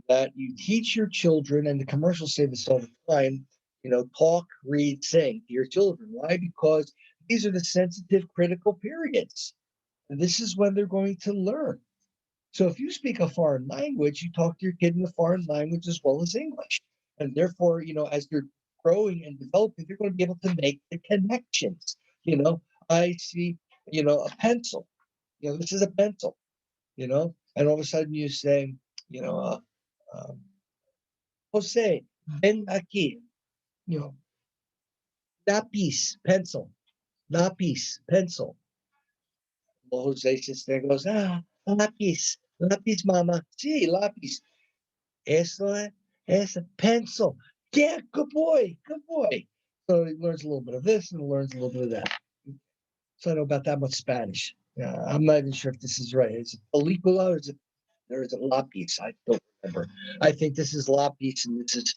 that you teach your children, and the commercials say this all the time, talk, read, sing to your children. Why? Because these are the sensitive, critical periods. And this is when they're going to learn. So if you speak a foreign language, you talk to your kid in the foreign language as well as English. And therefore, as you're growing and developing, you're going to be able to make the connections. I see, a pencil. This is a pencil, and all of a sudden you say, you know, uh, um, Jose, ven aquí, you know, lápiz, pencil, lápiz, pencil. Well, Jose sits there and goes, lápiz, lápiz, mama. Sí, lápiz. Eso es a pencil. Yeah, good boy, good boy. So he learns a little bit of this and learns a little bit of that. So I know about that much Spanish. I'm not even sure if this is right. Is it película or is it lápiz? I don't remember. I think this is lápiz and this is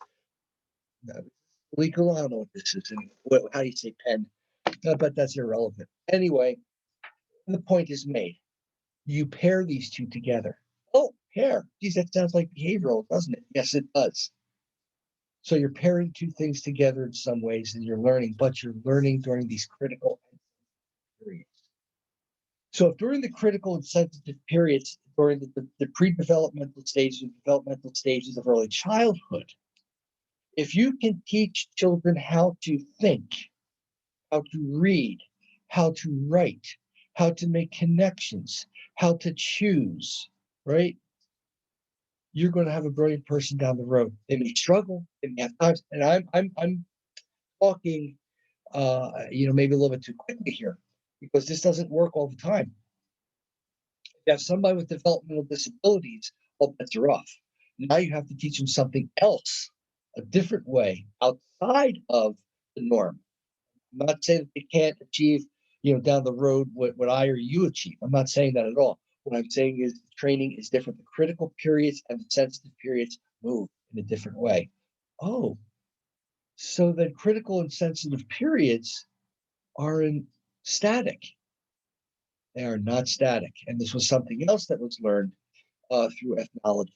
uh, película. I don't know what this is. And how do you say pen? But that's irrelevant. Anyway, the point is made. You pair these two together. Oh, pair. Geez, that sounds like behavioral, doesn't it? Yes, it does. So you're pairing two things together in some ways and you're learning, but you're learning during these critical periods. So if during the critical and sensitive periods, during the pre-developmental stages and developmental stages of early childhood, if you can teach children how to think, how to read, how to write, how to make connections, how to choose, right? You're going to have a brilliant person down the road. They may struggle, they may have times, and I'm talking maybe a little bit too quickly here because this doesn't work all the time. If you have somebody with developmental disabilities, all bets are off. Now you have to teach them something else, a different way outside of the norm. I'm not saying that they can't achieve, down the road what I or you achieve. I'm not saying that at all. What I'm saying is training is different. The critical periods and the sensitive periods move in a different way. Oh, so then critical and sensitive periods are in static. They are not static. And this was something else that was learned through ethnology.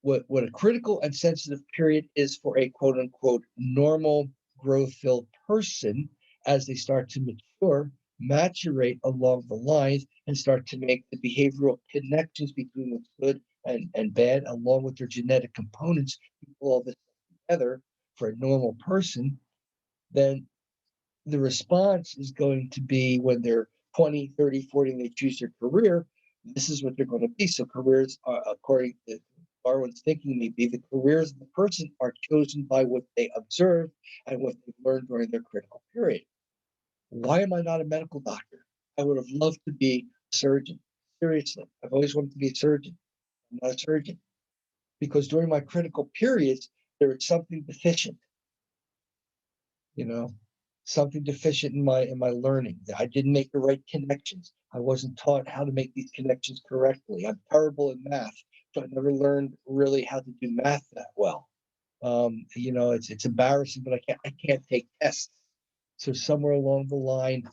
What a critical and sensitive period is for a quote unquote normal growth filled person as they start to mature, maturate along the lines, and start to make the behavioral connections between what's good and bad, along with their genetic components, you pull all this together for a normal person, then the response is going to be when they're 20, 30, 40, and they choose their career, this is what they're going to be. So careers are according to Darwin's thinking may be the careers of the person are chosen by what they observe and what they've learned during their critical period. Why am I not a medical doctor? I would have loved to be a surgeon. Seriously, I've always wanted to be a surgeon. I'm not a surgeon because during my critical periods, there is something deficient, you know, something deficient in my learning. I didn't make the right connections. I wasn't taught how to make these connections correctly. I'm terrible in math, so I never learned really how to do math that well. It's embarrassing, but I can't take tests. So somewhere along the line,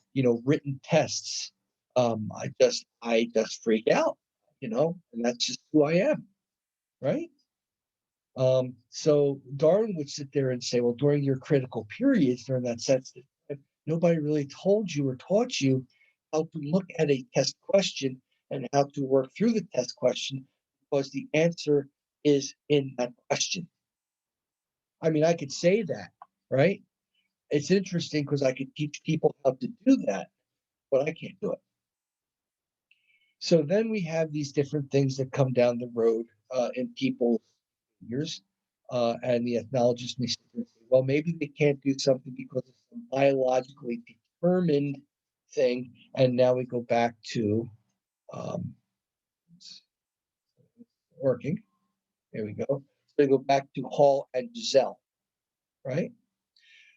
written tests, I just freak out, and that's just who I am, right? So Darwin would sit there and say, well, during your critical periods, during that sensitive time, nobody really told you or taught you how to look at a test question and how to work through the test question because the answer is in that question. I mean, I could say that, right? It's interesting because I could teach people how to do that, but I can't do it. So then we have these different things that come down the road in people's years, and the ethnologists may sit there and say, well, maybe they can't do something because it's a biologically determined thing. And now we go back to um, working. There we go. So we go back to Hall and Giselle, right?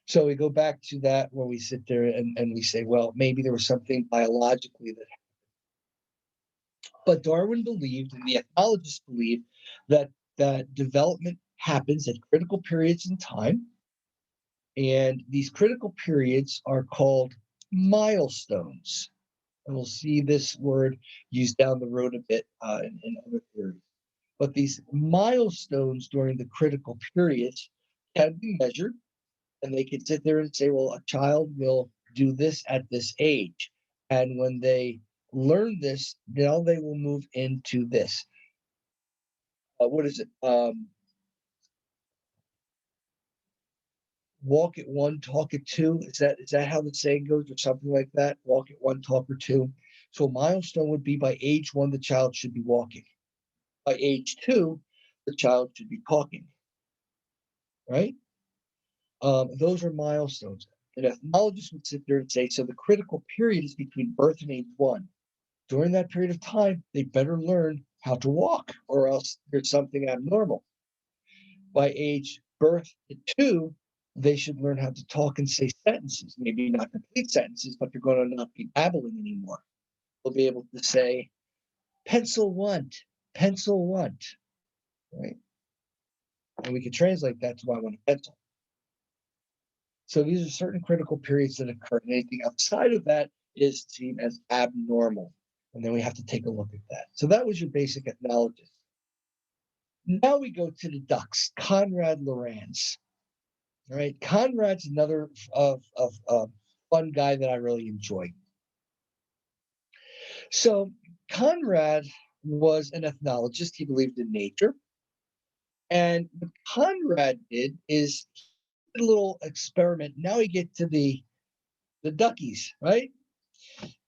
So we go back to that where we sit there and we say, well, maybe there was something biologically that. But Darwin believed, and the ethnologists believed, that development happens at critical periods in time, and these critical periods are called milestones. And we'll see this word used down the road a bit in other theories. But these milestones during the critical periods can be measured, and they can sit there and say, well, a child will do this at this age. And when they learn this, now they will move into this. What is it? Walk at one, talk at two. Is that how the saying goes, or something like that? Walk at one, talk at two. So a milestone would be by age one, the child should be walking. By age two, the child should be talking. Right? Those are milestones. An ethnologist would sit there and say, so the critical period is between birth and age one. During that period of time, they better learn how to walk, or else there's something abnormal. By age birth to two, they should learn how to talk and say sentences, maybe not complete sentences, but they're going to not be babbling anymore. They'll be able to say, pencil want, right? And we can translate that to I want a pencil. So these are certain critical periods that occur. And anything outside of that is seen as abnormal. And then we have to take a look at that. So that was your basic ethnologist. Now we go to the ducks, Konrad Lorenz. All right, Conrad's another fun guy that I really enjoy. So Conrad was an ethnologist. He believed in nature. And what Conrad did is he did a little experiment. Now we get to the duckies, right?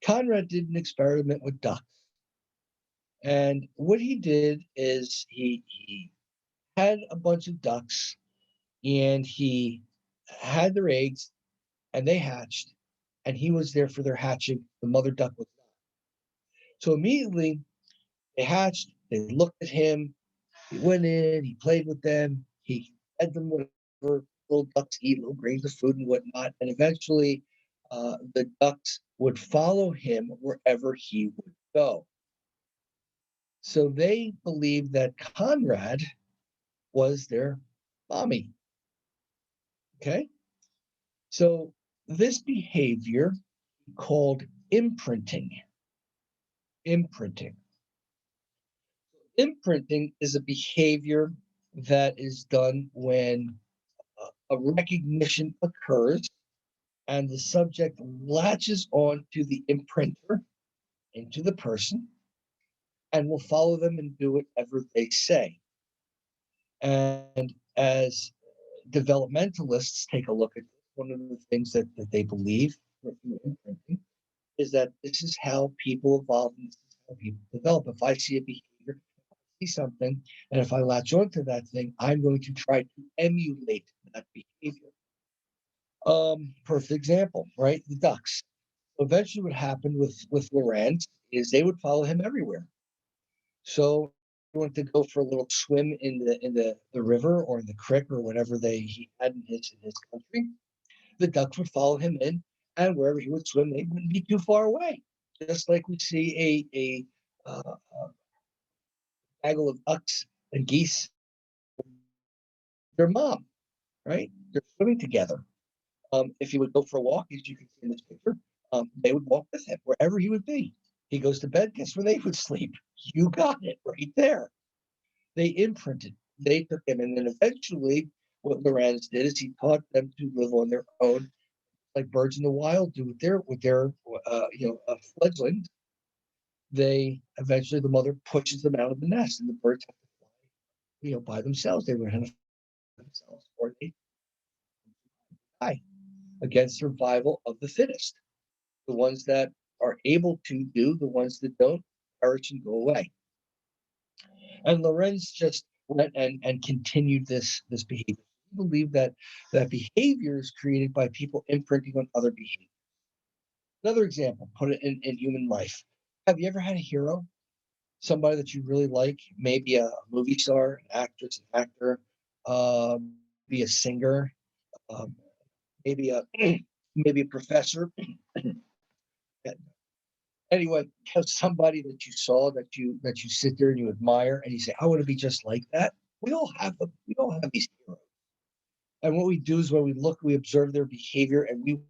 Conrad did an experiment with ducks. And what he did is he had a bunch of ducks and he had their eggs and they hatched and he was there for their hatching. The mother duck was not. So immediately they hatched, they looked at him, he went in, he played with them, he fed them whatever little ducks eat, little grains of food and whatnot. And eventually the ducks would follow him wherever he would go. So they believed that Conrad was their mommy. Okay. So this behavior called imprinting. Imprinting. Imprinting is a behavior that is done when a recognition occurs and the subject latches on to the imprinter, into the person, and will follow them and do whatever they say. And as developmentalists take a look at this, one of the things that they believe imprinting is that this is how people evolve and this is how people develop. If I see a behavior, see something, and if I latch onto that thing, I'm going to try to emulate that behavior. Perfect example, right? The ducks. Eventually, what happened with Lorenz is they would follow him everywhere. So he wanted to go for a little swim in the river or in the creek or whatever he had in his country. The ducks would follow him in, and wherever he would swim, they wouldn't be too far away. Just like we see a gaggle of ducks and geese, their mom, right? They're swimming together. If he would go for a walk, as you can see in this picture, they would walk with him wherever he would be. He goes to bed, guess where they would sleep? You got it right there. They imprinted, they took him, and then eventually, what Lorenz did is he taught them to live on their own, like birds in the wild do with their fledglings. They eventually the mother pushes them out of the nest, and the birds have to fly, by themselves. They learn how to fly themselves, or they die against survival of the fittest. The ones that are able to do, the ones that don't, perish and go away. And Lorenz just went and continued this behavior. He believed that behavior is created by people imprinting on other behavior. Another example, put it in human life. Have you ever had a hero? Somebody that you really like, maybe a movie star, an actress, an actor, be a singer, um, maybe a maybe a professor. Anyway, have somebody that you saw that you sit there and you admire and you say, I want to be just like that. We all have them. We all have these heroes. And what we do is when we look, we observe their behavior and we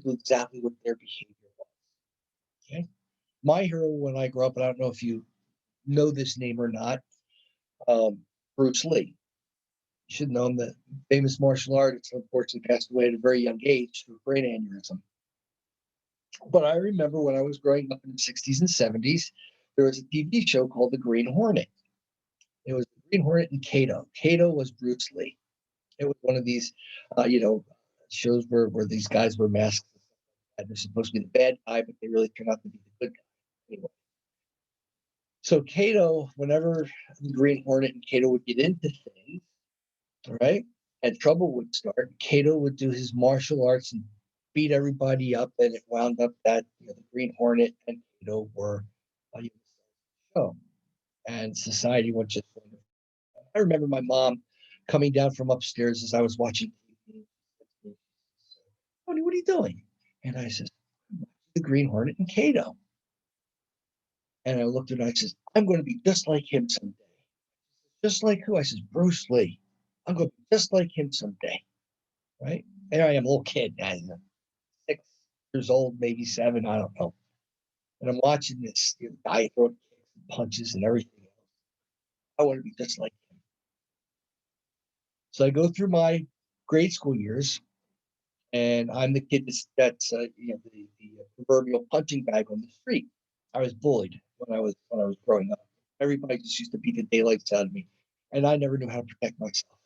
do exactly what their behavior was. Okay. My hero when I grew up, and I don't know if you know this name or not, um, Bruce Lee. You should know him, the famous martial artist, unfortunately passed away at a very young age through brain aneurysm. But I remember when I was growing up in the 60s and 70s, there was a TV show called The Green Hornet. It was The Green Hornet and Kato. Kato was Bruce Lee. It was one of these, uh, you know, shows where these guys wear masks and they're supposed to be the bad guy, but they really turn out to be the good guy. Anyway, so Kato, whenever the Green Hornet and Kato would get into things, all right, and trouble would start, Kato would do his martial arts and beat everybody up, and it wound up that the Green Hornet and Kato were show, and society went just. I remember my mom coming down from upstairs as I was watching TV. Honey, what are you doing? And I said, the Green Hornet and Kato. And I looked at her and I said, I'm going to be just like him someday. Just like who? I said, Bruce Lee. I'm going to be just like him someday. Right? There I am, a little kid, 6 years old, maybe 7, I don't know. And I'm watching this guy throw kicks and punches and everything else. I want to be just like him. So I go through my grade school years, and I'm the kid that's the proverbial punching bag on the street. I was bullied when I was growing up. Everybody just used to beat the daylights out of me, and I never knew how to protect myself.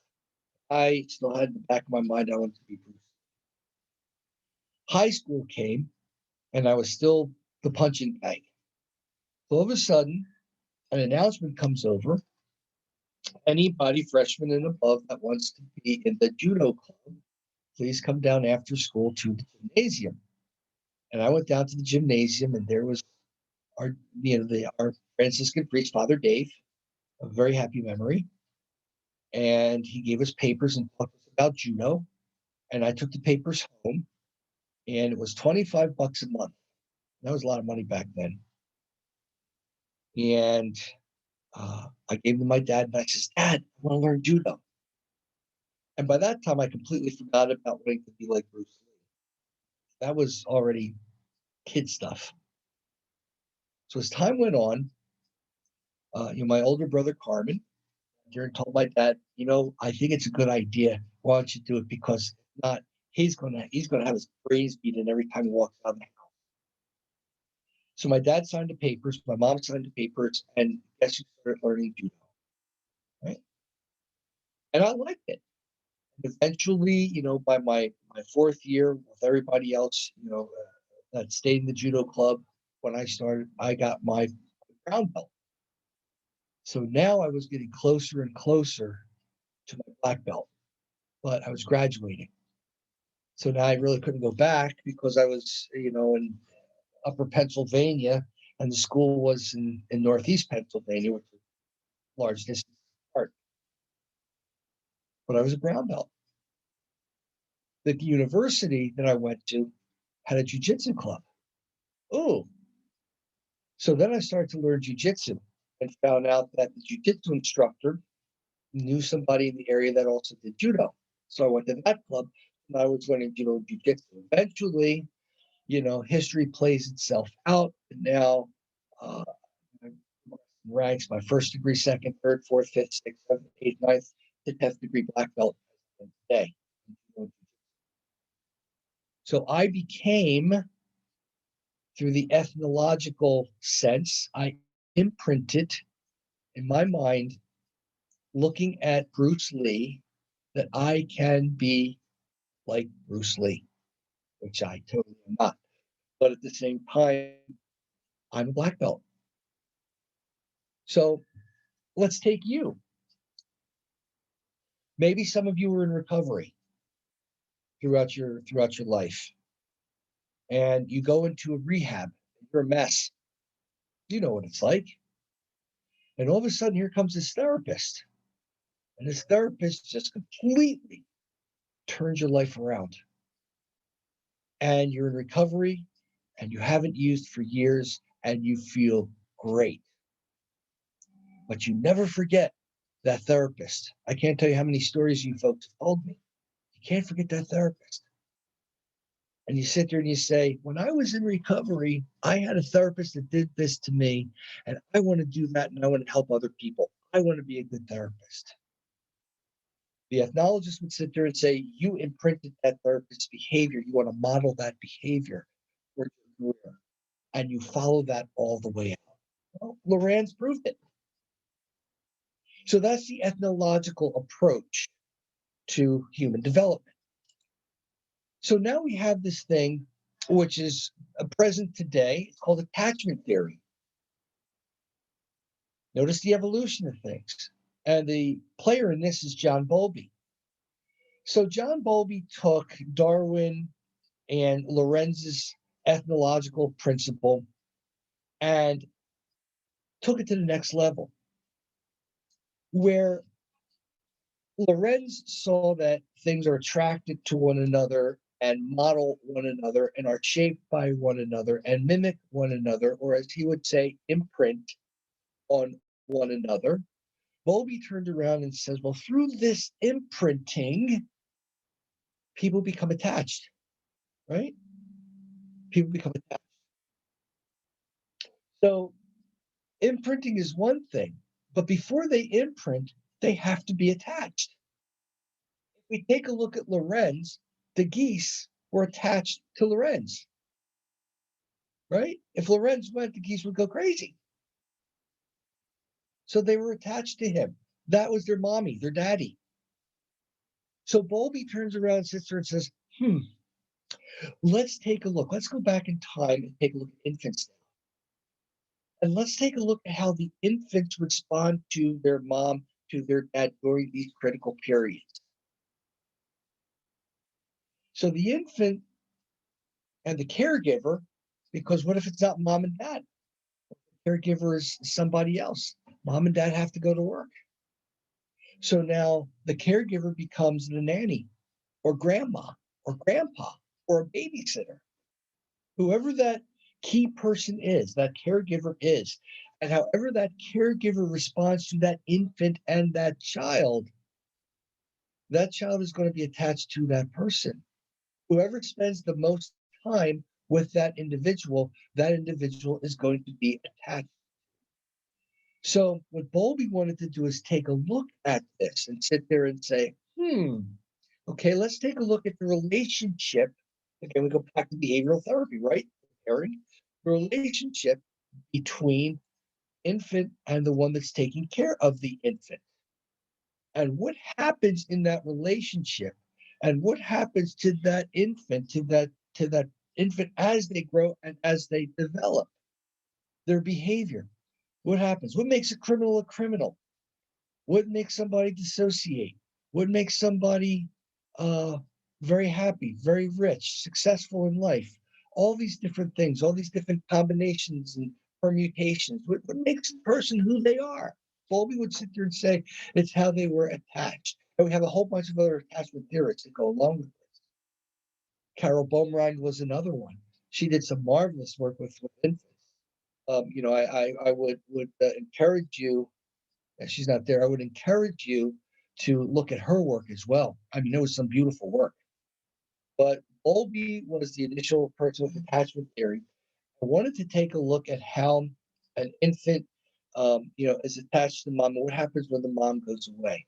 I still had in the back of my mind I wanted to be Bruce. High school came, and I was still the punching bag. All of a sudden, an announcement comes over. Anybody, freshman and above, that wants to be in the judo club, please come down after school to the gymnasium. And I went down to the gymnasium, and there was our Franciscan priest, Father Dave, a very happy memory. And he gave us papers and taught us about judo. And I took the papers home, and it was $25 a month. That was a lot of money back then. And I gave them to my dad, and I said, Dad, I want to learn judo. And by that time, I completely forgot about wanting to be like Bruce Lee. That was already kid stuff. So as time went on, my older brother Carmen and told my dad, I think it's a good idea. Why don't you do it? Because if not, he's gonna have his brains beaten every time he walks out of the house. So my dad signed the papers, my mom signed the papers, and guess who started learning judo, right? And I liked it. And eventually, by my fourth year with everybody else, that stayed in the judo club, when I started, I got my brown belt. So now I was getting closer and closer to my black belt, but I was graduating. So now I really couldn't go back because I was, in upper Pennsylvania, and the school was in northeast Pennsylvania, which is a large distance apart. But I was a brown belt. The university that I went to had a jujitsu club. Oh, so then I started to learn jujitsu and found out that the jujitsu instructor knew somebody in the area that also did judo. So I went to that club and I was learning judo and jujitsu. Eventually, history plays itself out. And now uh, ranks my first degree, second, third, fourth, fifth, sixth, seventh, eighth, ninth, to 10th degree black belt today. So I became, through the ethnological sense, I imprinted in my mind, looking at Bruce Lee, that I can be like Bruce Lee, which I totally am not. But at the same time, I'm a black belt. So let's take you. Maybe some of you were in recovery throughout your life, and you go into a rehab. You're a mess. You know what it's like. And all of a sudden, here comes this therapist, and this therapist just completely turns your life around. And you're in recovery, and you haven't used for years, and you feel great. But you never forget that therapist. I can't tell you how many stories you folks have told me. You can't forget that therapist. And you sit there and you say, when I was in recovery, I had a therapist that did this to me, and I want to do that, and I want to help other people. I want to be a good therapist. The ethnologist would sit there and say, you imprinted that therapist's behavior. You want to model that behavior for your career, and you follow that all the way out. Well, Lorenz proved it. So that's the ethnological approach to human development. So now we have this thing which is present today. It's called attachment theory. Notice the evolution of things. And the player in this is John Bowlby. So John Bowlby took Darwin and Lorenz's ethnological principle and took it to the next level, where Lorenz saw that things are attracted to one another and model one another and are shaped by one another and mimic one another, or as he would say, imprint on one another. Bowlby turned around and says, well, through this imprinting, people become attached, right? People become attached. So imprinting is one thing, but before they imprint, they have to be attached. If we take a look at Lorenz, the geese were attached to Lorenz, right? If Lorenz went, the geese would go crazy. So they were attached to him. That was their mommy, their daddy. So Bowlby turns around, sits there and says, let's take a look. Let's go back in time and take a look at infants now. And let's take a look at how the infants respond to their mom, to their dad during these critical periods. So the infant and the caregiver, because what if it's not mom and dad? The caregiver is somebody else. Mom and dad have to go to work. So now the caregiver becomes the nanny or grandma or grandpa or a babysitter, whoever that key person is, that caregiver is, and however that caregiver responds to that infant and that child is going to be attached to that person. Whoever spends the most time with that individual is going to be attached. So what Bowlby wanted to do is take a look at this and sit there and say, okay, let's take a look at the relationship. Okay, we go back to behavioral therapy, right? Pairing the relationship between infant and the one that's taking care of the infant. And what happens in that relationship, and what happens to that infant, to that infant as they grow and as they develop their behavior. What happens? What makes a criminal a criminal? What makes somebody dissociate? What makes somebody uh, very happy, very rich, successful in life? All these different things, all these different combinations and permutations. What makes a person who they are? Well, we would sit there and say it's how they were attached. And we have a whole bunch of other attachment theorists that go along with this. Carol Baumrind was another one. She did some marvelous work with infants. I would encourage you, and she's not there, I would encourage you to look at her work as well. I mean, there was some beautiful work. But Bowlby was the initial person with attachment theory. I wanted to take a look at how an infant, is attached to the mom and what happens when the mom goes away.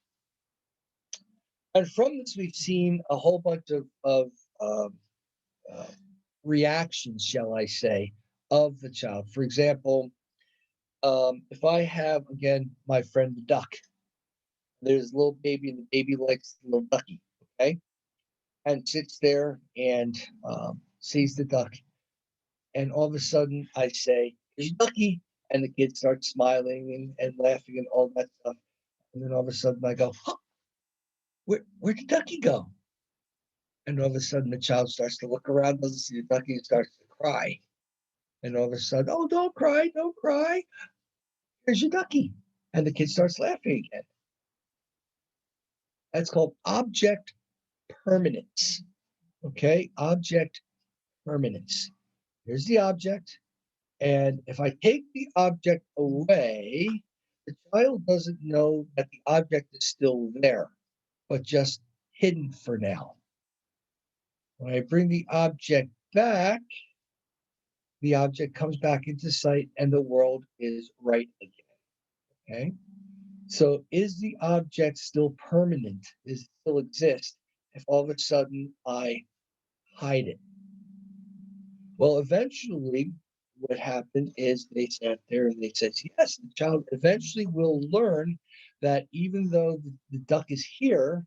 And from this, we've seen a whole bunch of um, uh, reactions, shall I say, of the child. For example, if I have, again, my friend the duck, there's a little baby, and the baby likes the little ducky, okay? And sits there and sees the duck. And all of a sudden, I say, "Here's ducky." And the kid starts smiling and laughing and all that stuff. And then all of a sudden, I go, huh, where'd the ducky go? And all of a sudden, the child starts to look around, doesn't see the ducky, and starts to cry. And all of a sudden, oh, don't cry, don't cry. Here's your ducky. And the kid starts laughing again. That's called object permanence. Okay, object permanence. Here's the object. And if I take the object away, the child doesn't know that the object is still there, but just hidden for now. When I bring the object back, the object comes back into sight and the world is right again. Okay. So is the object still permanent? Does it still exist if all of a sudden I hide it? Well, eventually, what happened is they sat there and they said, yes, the child eventually will learn that even though the duck is here,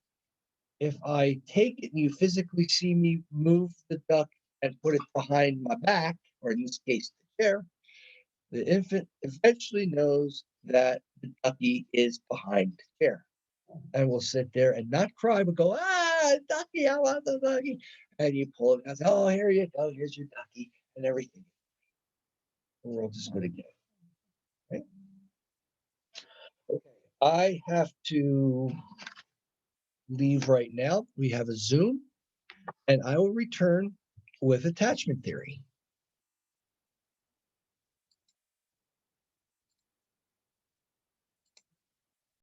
if I take it and you physically see me move the duck and put it behind my back, or in this case, the chair, the infant eventually knows that the ducky is behind the chair and will sit there and not cry, but go, ducky, I want the ducky. And you pull it and say, oh, here you go, here's your ducky and everything. The world is good again. Right? Okay. I have to leave right now. We have a Zoom, and I will return with attachment theory.